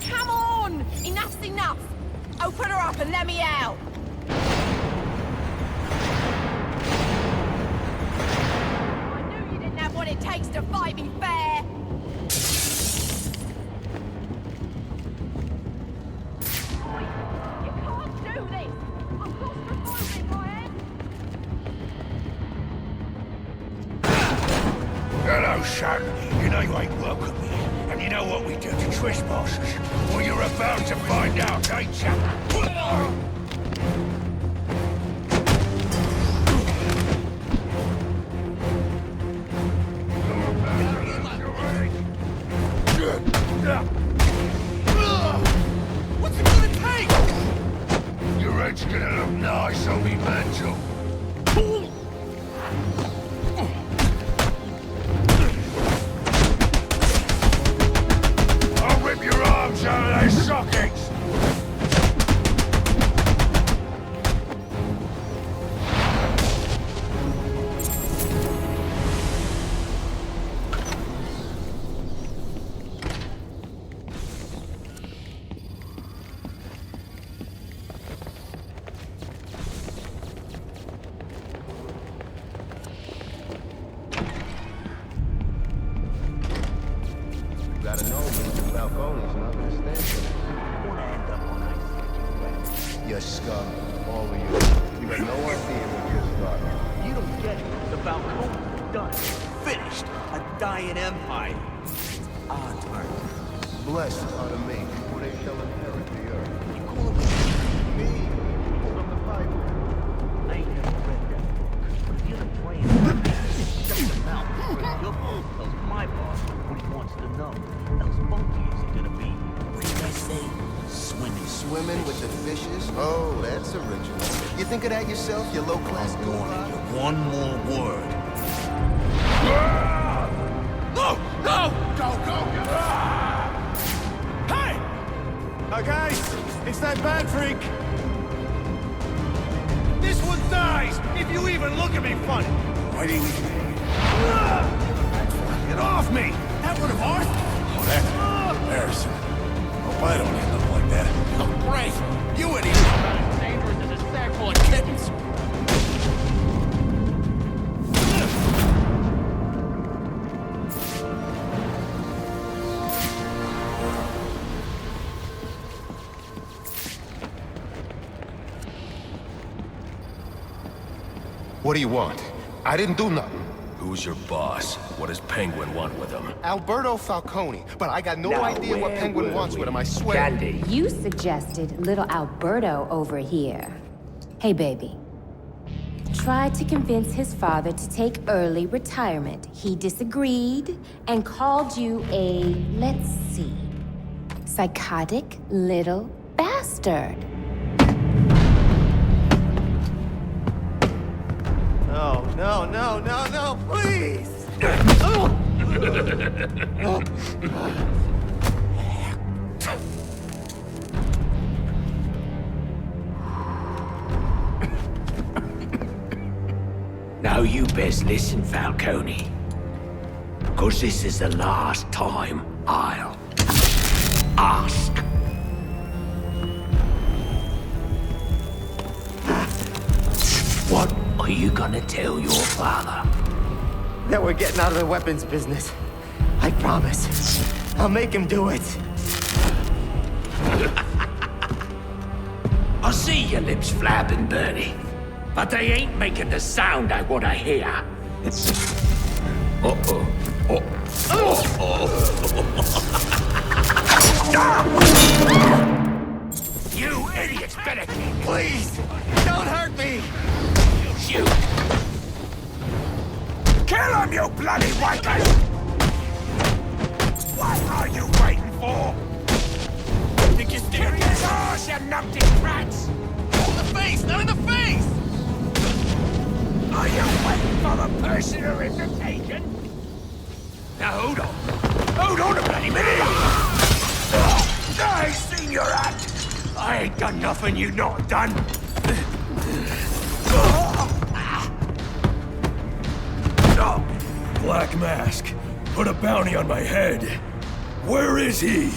Come on! Enough's enough! Open her up and let me out! I knew you didn't have what it takes to fight me fair! You can't do this! I'm claustrophobic, I am! Hello, son. You know you ain't welcome here. And you know what we do to trespassers? Well, you're about to find out, ain't you? What's it gonna take? Your head's gonna look nice on me mantle. I'll rip your arms out of their sockets! Gotta know Mr. Falcone's not gonna stand for this. You wanna end up on ice. You're scum, all of you. You got no idea what you're starting. You don't get it. The Falcone's done. Finished. A dying empire. It's our turn. Blessed are the meek, for they shall inherit the earth. You call him Me? From the Bible. I ain't never read that book. But if you're the plan, shut your mouth. Your boss tells my boss what he wants to know. Else both of you are gonna be, what did I say? Swimming. Swimming with the fishes? Oh, that's original. You think of that yourself, you low-class warning you. One more word. No! No! Go, go, go! Hey! Guys, it's that bad freak. This one dies if you even look at me funny. Why do you leave me? Get off me! That one of ours? Oh, that embarrassing. Hope I don't end up like that. Oh, great! You idiot! As dangerous as a sack full of kittens! What do you want? I didn't do nothing. Who's your boss? What does Penguin want with him? Alberto Falcone, but I got no idea what Penguin wants with him, I swear. Candy. You suggested little Alberto over here. Hey, baby. Tried to convince his father to take early retirement. He disagreed and called you a, let's see, psychotic little bastard. No, please! Now you best listen, Falcone. 'Cause this is the last time I'll ask. What are you gonna tell your father? That we're getting out of the weapons business. I promise. I'll make him do it. I see your lips flapping, Bernie. But they ain't making the sound I want to hear. Uh-oh. You idiots better... Please! Don't hurt me! Shoot! Kill him, you bloody wankers! What are you waiting for? Think you're steering his arse, you numpty brats! In the face! Not in the face! Are you waiting for the personal invitation? Now hold on. Hold on a bloody minute! I ain't seen your act! I ain't done nothing you not done! Black Mask, put a bounty on my head. Where is he?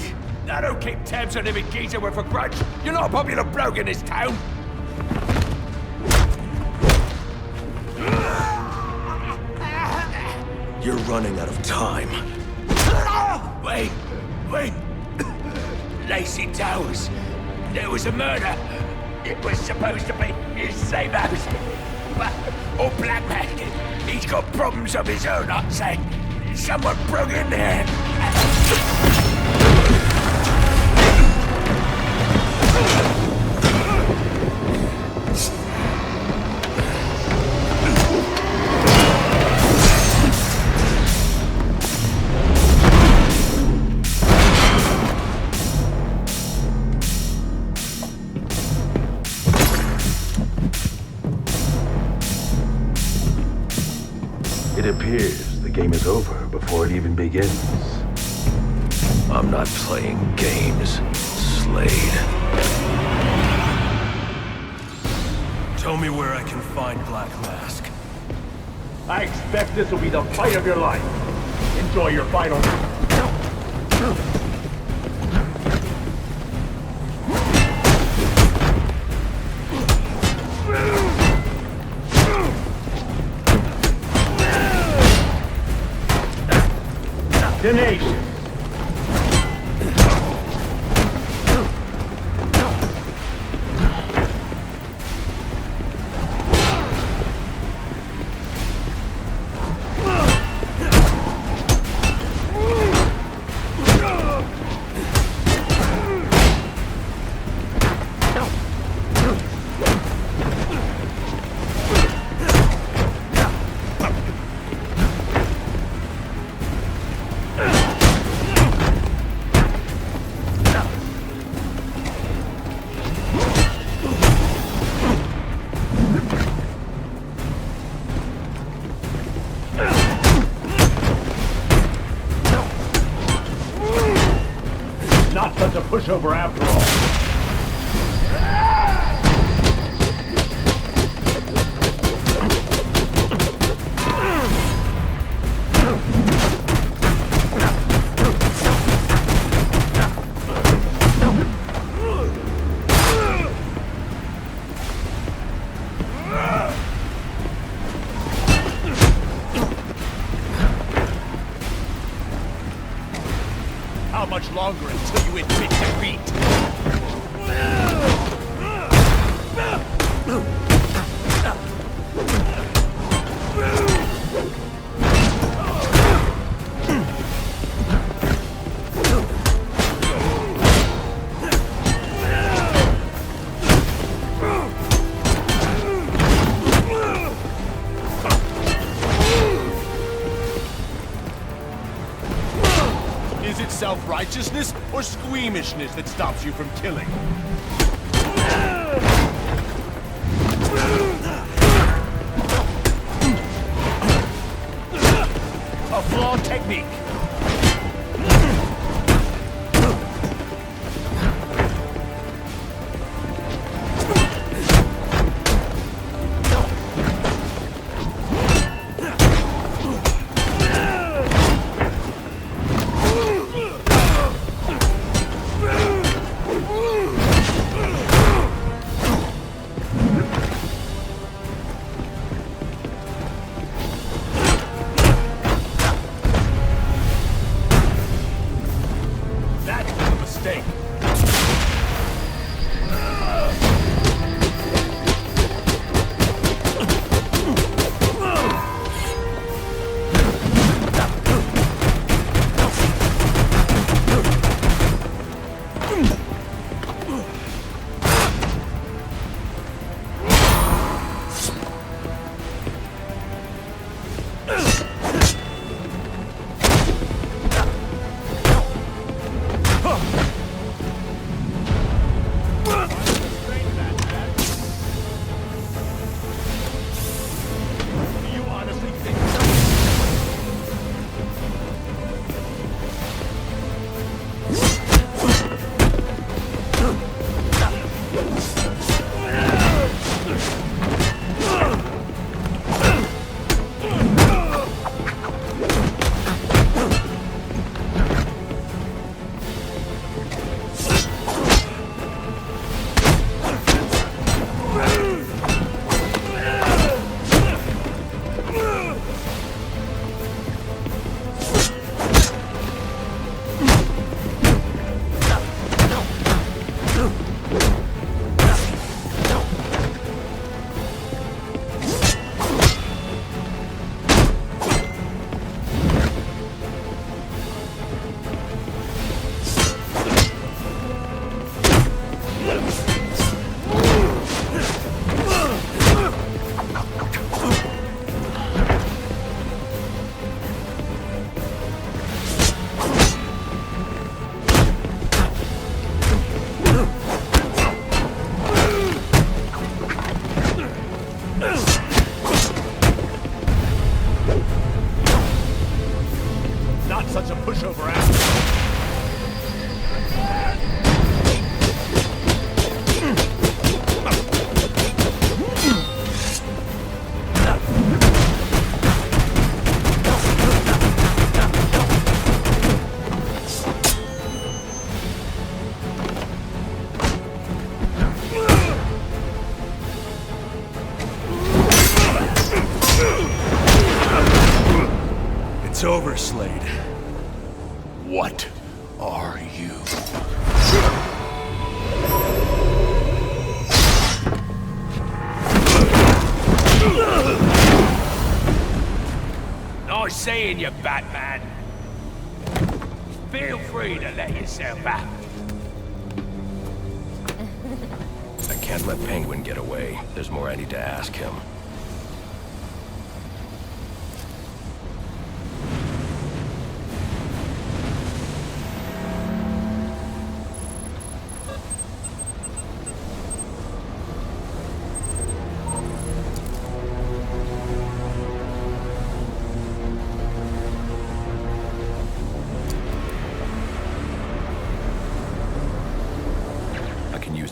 I don't keep tabs on every geezer with a grudge. You're not a popular bloke in this town. You're running out of time. Wait. Lacey Towers. There was a murder. It was supposed to be his same house. But, Black Mask, he's got problems of his own, I'd say. Someone broke in there. It appears the game is over before it even begins. I'm not playing games, Slade. Tell me where I can find Black Mask. I expect this will be the fight of your life. Enjoy your final. Tenacious. Not such a pushover after all. How much longer until you admit defeat? self-righteousness or squeamishness that stops you from killing? A flawed technique. It's over, Slade. What are you? Nice seeing you, Batman. Feel free to let yourself out. I can't let Penguin get away. There's more I need to ask him.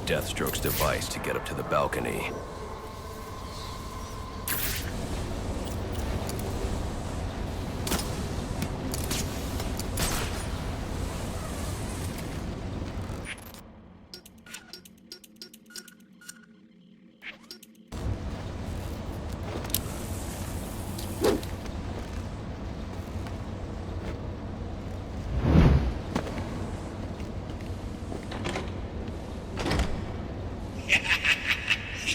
Deathstroke's device to get up to the balcony.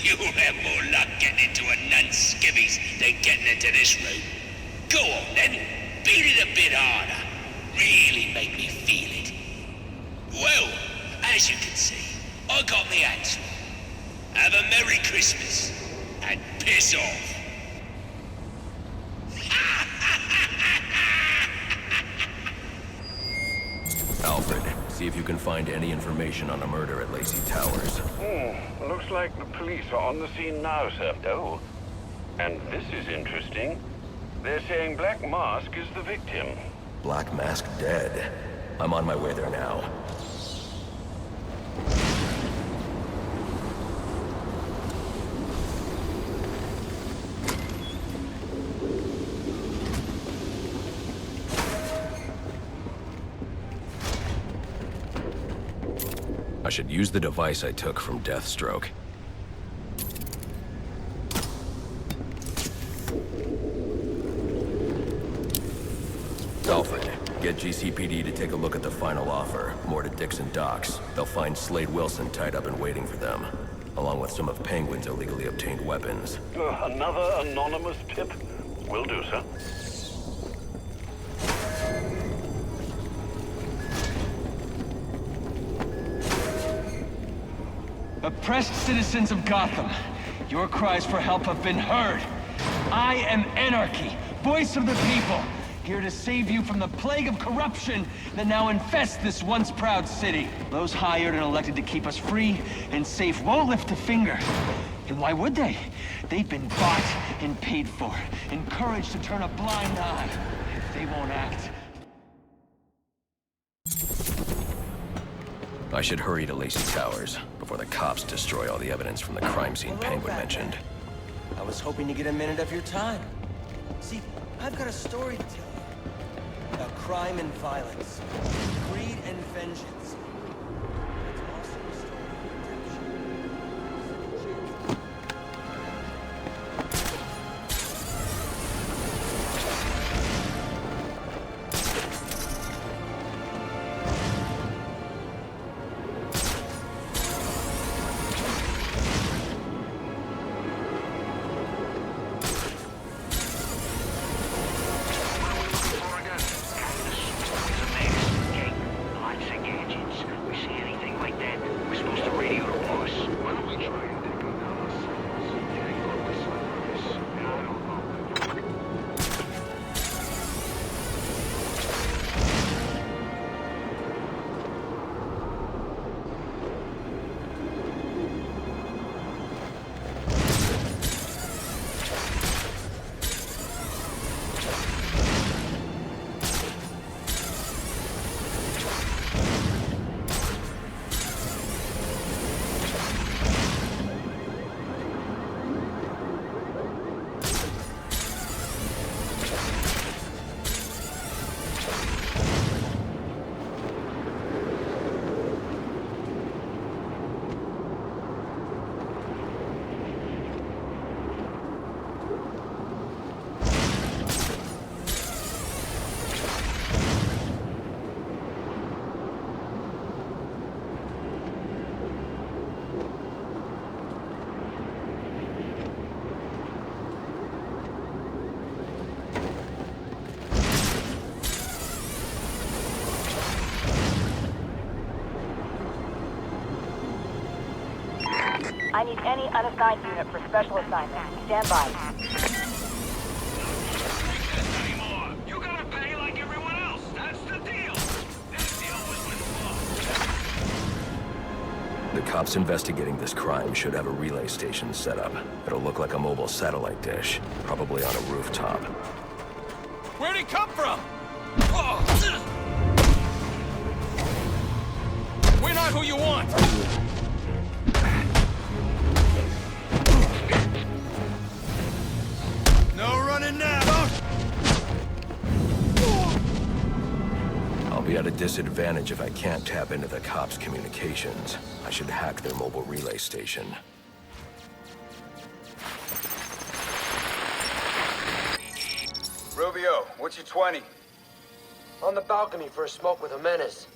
You'll have more luck getting into a nun's skivvies than getting into this room. Go on then, beat it a bit harder. Really make me feel it. Well, as you can see, I got the answer. Have a Merry Christmas, and piss off. See if you can find any information on a murder at Lacey Towers. Looks like the police are on the scene now, sir. Oh, and this is interesting. They're saying Black Mask is the victim. Black Mask dead. I'm on my way there now. I should use the device I took from Deathstroke. Alfred, get GCPD to take a look at the final offer. More to Dixon Docks. They'll find Slade Wilson tied up and waiting for them, along with some of Penguin's illegally obtained weapons. Another anonymous tip? Will do, sir. Oppressed citizens of Gotham, your cries for help have been heard. I am Anarchy, voice of the people, here to save you from the plague of corruption that now infests this once proud city. Those hired and elected to keep us free and safe won't lift a finger. And why would they? They've been bought and paid for, encouraged to turn a blind eye. They won't act. I should hurry to Lacey Towers before the cops destroy all the evidence from the crime scene Penguin mentioned. I was hoping to get a minute of your time. See, I've got a story to tell you about crime and violence, greed and vengeance. It's also a story of redemption. I need any unassigned unit for special assignment. Stand by. You gotta pay like everyone else. That's the deal. That deal was with The cops investigating this crime should have a relay station set up. It'll look like a mobile satellite dish, probably on a rooftop. Where'd he come from? We're not who you want. No running now. I'll be at a disadvantage if I can't tap into the cops' communications. I should hack their mobile relay station. Rubio, what's your 20? On the balcony for a smoke with a menace.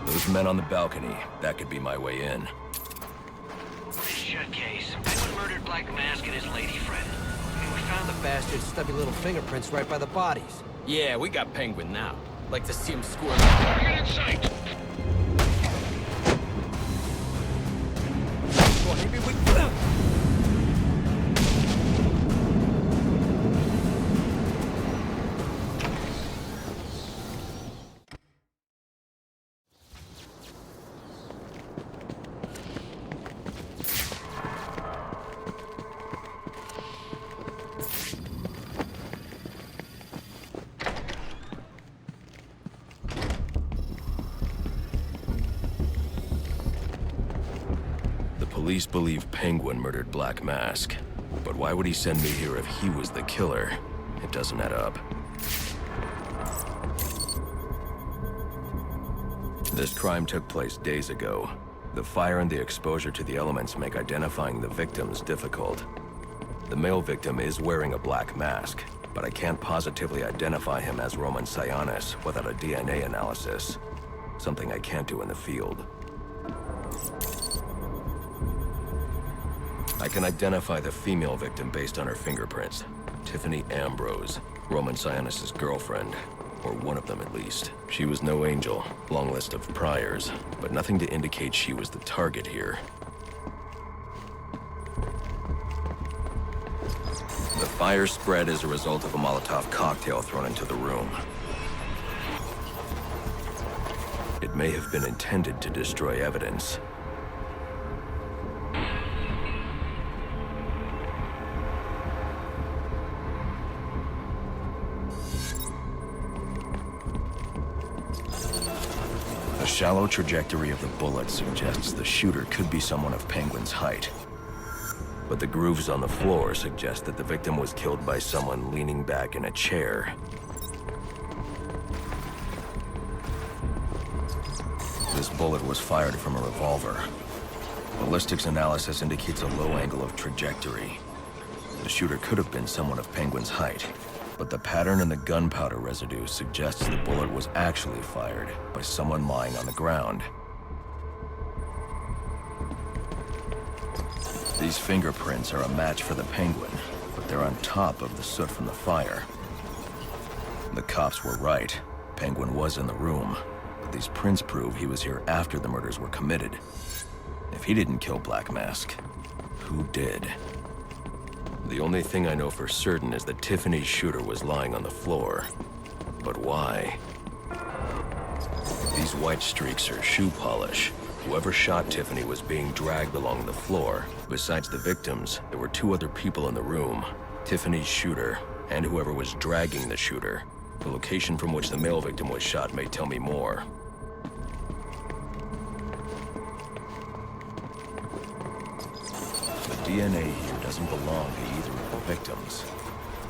Those men on the balcony, that could be my way in. Shut case. Penguin murdered Black Mask and his lady friend. We found the bastard's stubby little fingerprints right by the bodies. Yeah, we got Penguin now. Like to see him squirm. Target in sight. Police believe Penguin murdered Black Mask. But why would he send me here if he was the killer? It doesn't add up. This crime took place days ago. The fire and the exposure to the elements make identifying the victims difficult. The male victim is wearing a black mask, but I can't positively identify him as Roman Sionis without a DNA analysis. Something I can't do in the field. I can identify the female victim based on her fingerprints. Tiffany Ambrose, Roman Sionis' girlfriend. Or one of them at least. She was no angel, long list of priors, but nothing to indicate she was the target here. The fire spread as a result of a Molotov cocktail thrown into the room. It may have been intended to destroy evidence. The shallow trajectory of the bullet suggests the shooter could be someone of Penguin's height. But the grooves on the floor suggest that the victim was killed by someone leaning back in a chair. This bullet was fired from a revolver. Ballistics analysis indicates a low angle of trajectory. The shooter could have been someone of Penguin's height, but the pattern in the gunpowder residue suggests the bullet was actually fired by someone lying on the ground. These fingerprints are a match for the Penguin, but they're on top of the soot from the fire. The cops were right. Penguin was in the room, but these prints prove he was here after the murders were committed. If he didn't kill Black Mask, who did? The only thing I know for certain is that Tiffany's shooter was lying on the floor. But why? These white streaks are shoe polish. Whoever shot Tiffany was being dragged along the floor. Besides the victims, there were two other people in the room. Tiffany's shooter, and whoever was dragging the shooter. The location from which the male victim was shot may tell me more. The DNA here doesn't belong to either of the victims.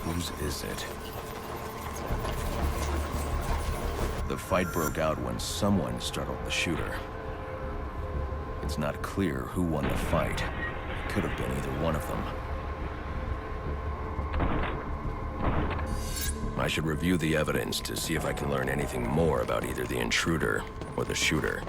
Whose is it? The fight broke out when someone startled the shooter. It's not clear who won the fight. It could have been either one of them. I should review the evidence to see if I can learn anything more about either the intruder or the shooter.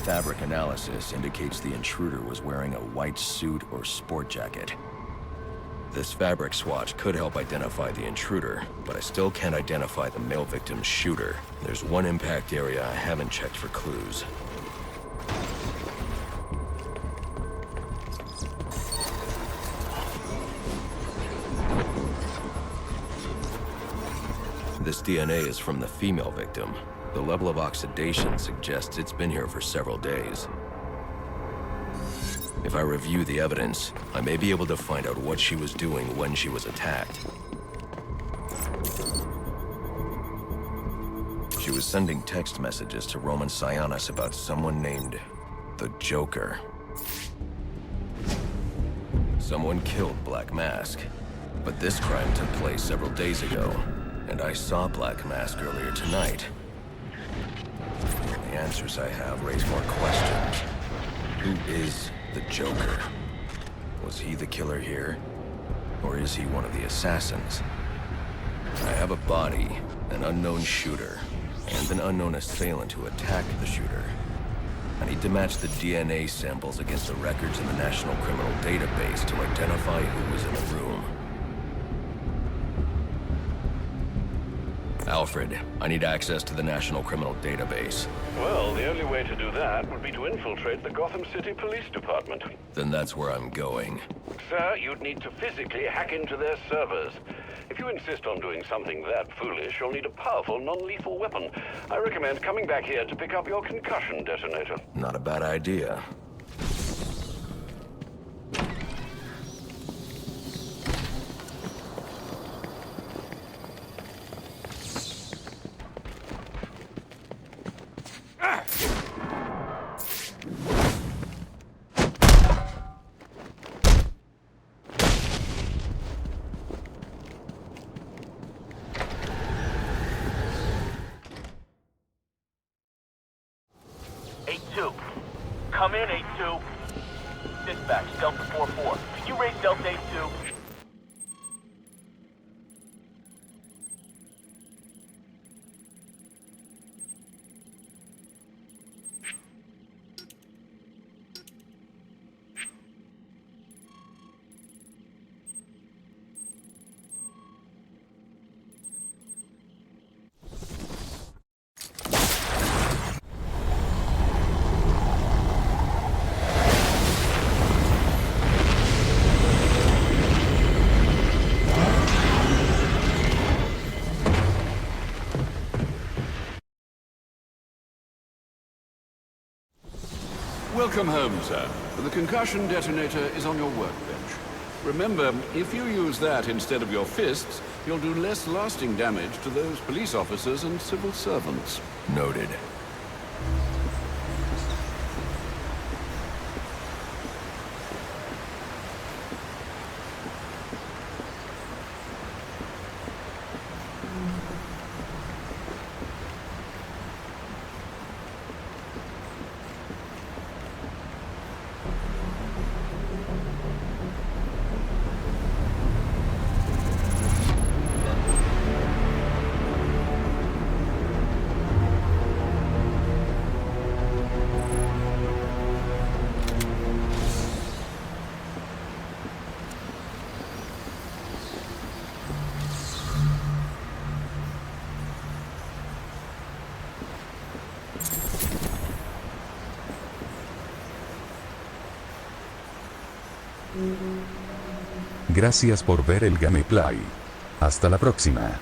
Fabric analysis indicates the intruder was wearing a white suit or sport jacket. This fabric swatch could help identify the intruder, but I still can't identify the male victim's shooter. There's one impact area I haven't checked for clues. This DNA is from the female victim. The level of oxidation suggests it's been here for several days. If I review the evidence, I may be able to find out what she was doing when she was attacked. She was sending text messages to Roman Sionis about someone named the Joker. Someone killed Black Mask, but this crime took place several days ago, and I saw Black Mask earlier tonight. The answers I have raise more questions. Who is the Joker? Was he the killer here? Or is he one of the assassins? I have a body, an unknown shooter, and an unknown assailant who attacked the shooter. I need to match the DNA samples against the records in the National Criminal Database to identify who was in the room. Alfred, I need access to the National Criminal Database. Well, the only way to do that would be to infiltrate the Gotham City Police Department. Then that's where I'm going. Sir, you'd need to physically hack into their servers. If you insist on doing something that foolish, you'll need a powerful, non-lethal weapon. I recommend coming back here to pick up your concussion detonator. Not a bad idea. Come in, 8-2. Dispatch, Delta 4-4. Can you raise Delta 8-2? Welcome home, sir. The concussion detonator is on your workbench. Remember, if you use that instead of your fists, you'll do less lasting damage to those police officers and civil servants. Noted. Gracias por ver el gameplay. Hasta la próxima.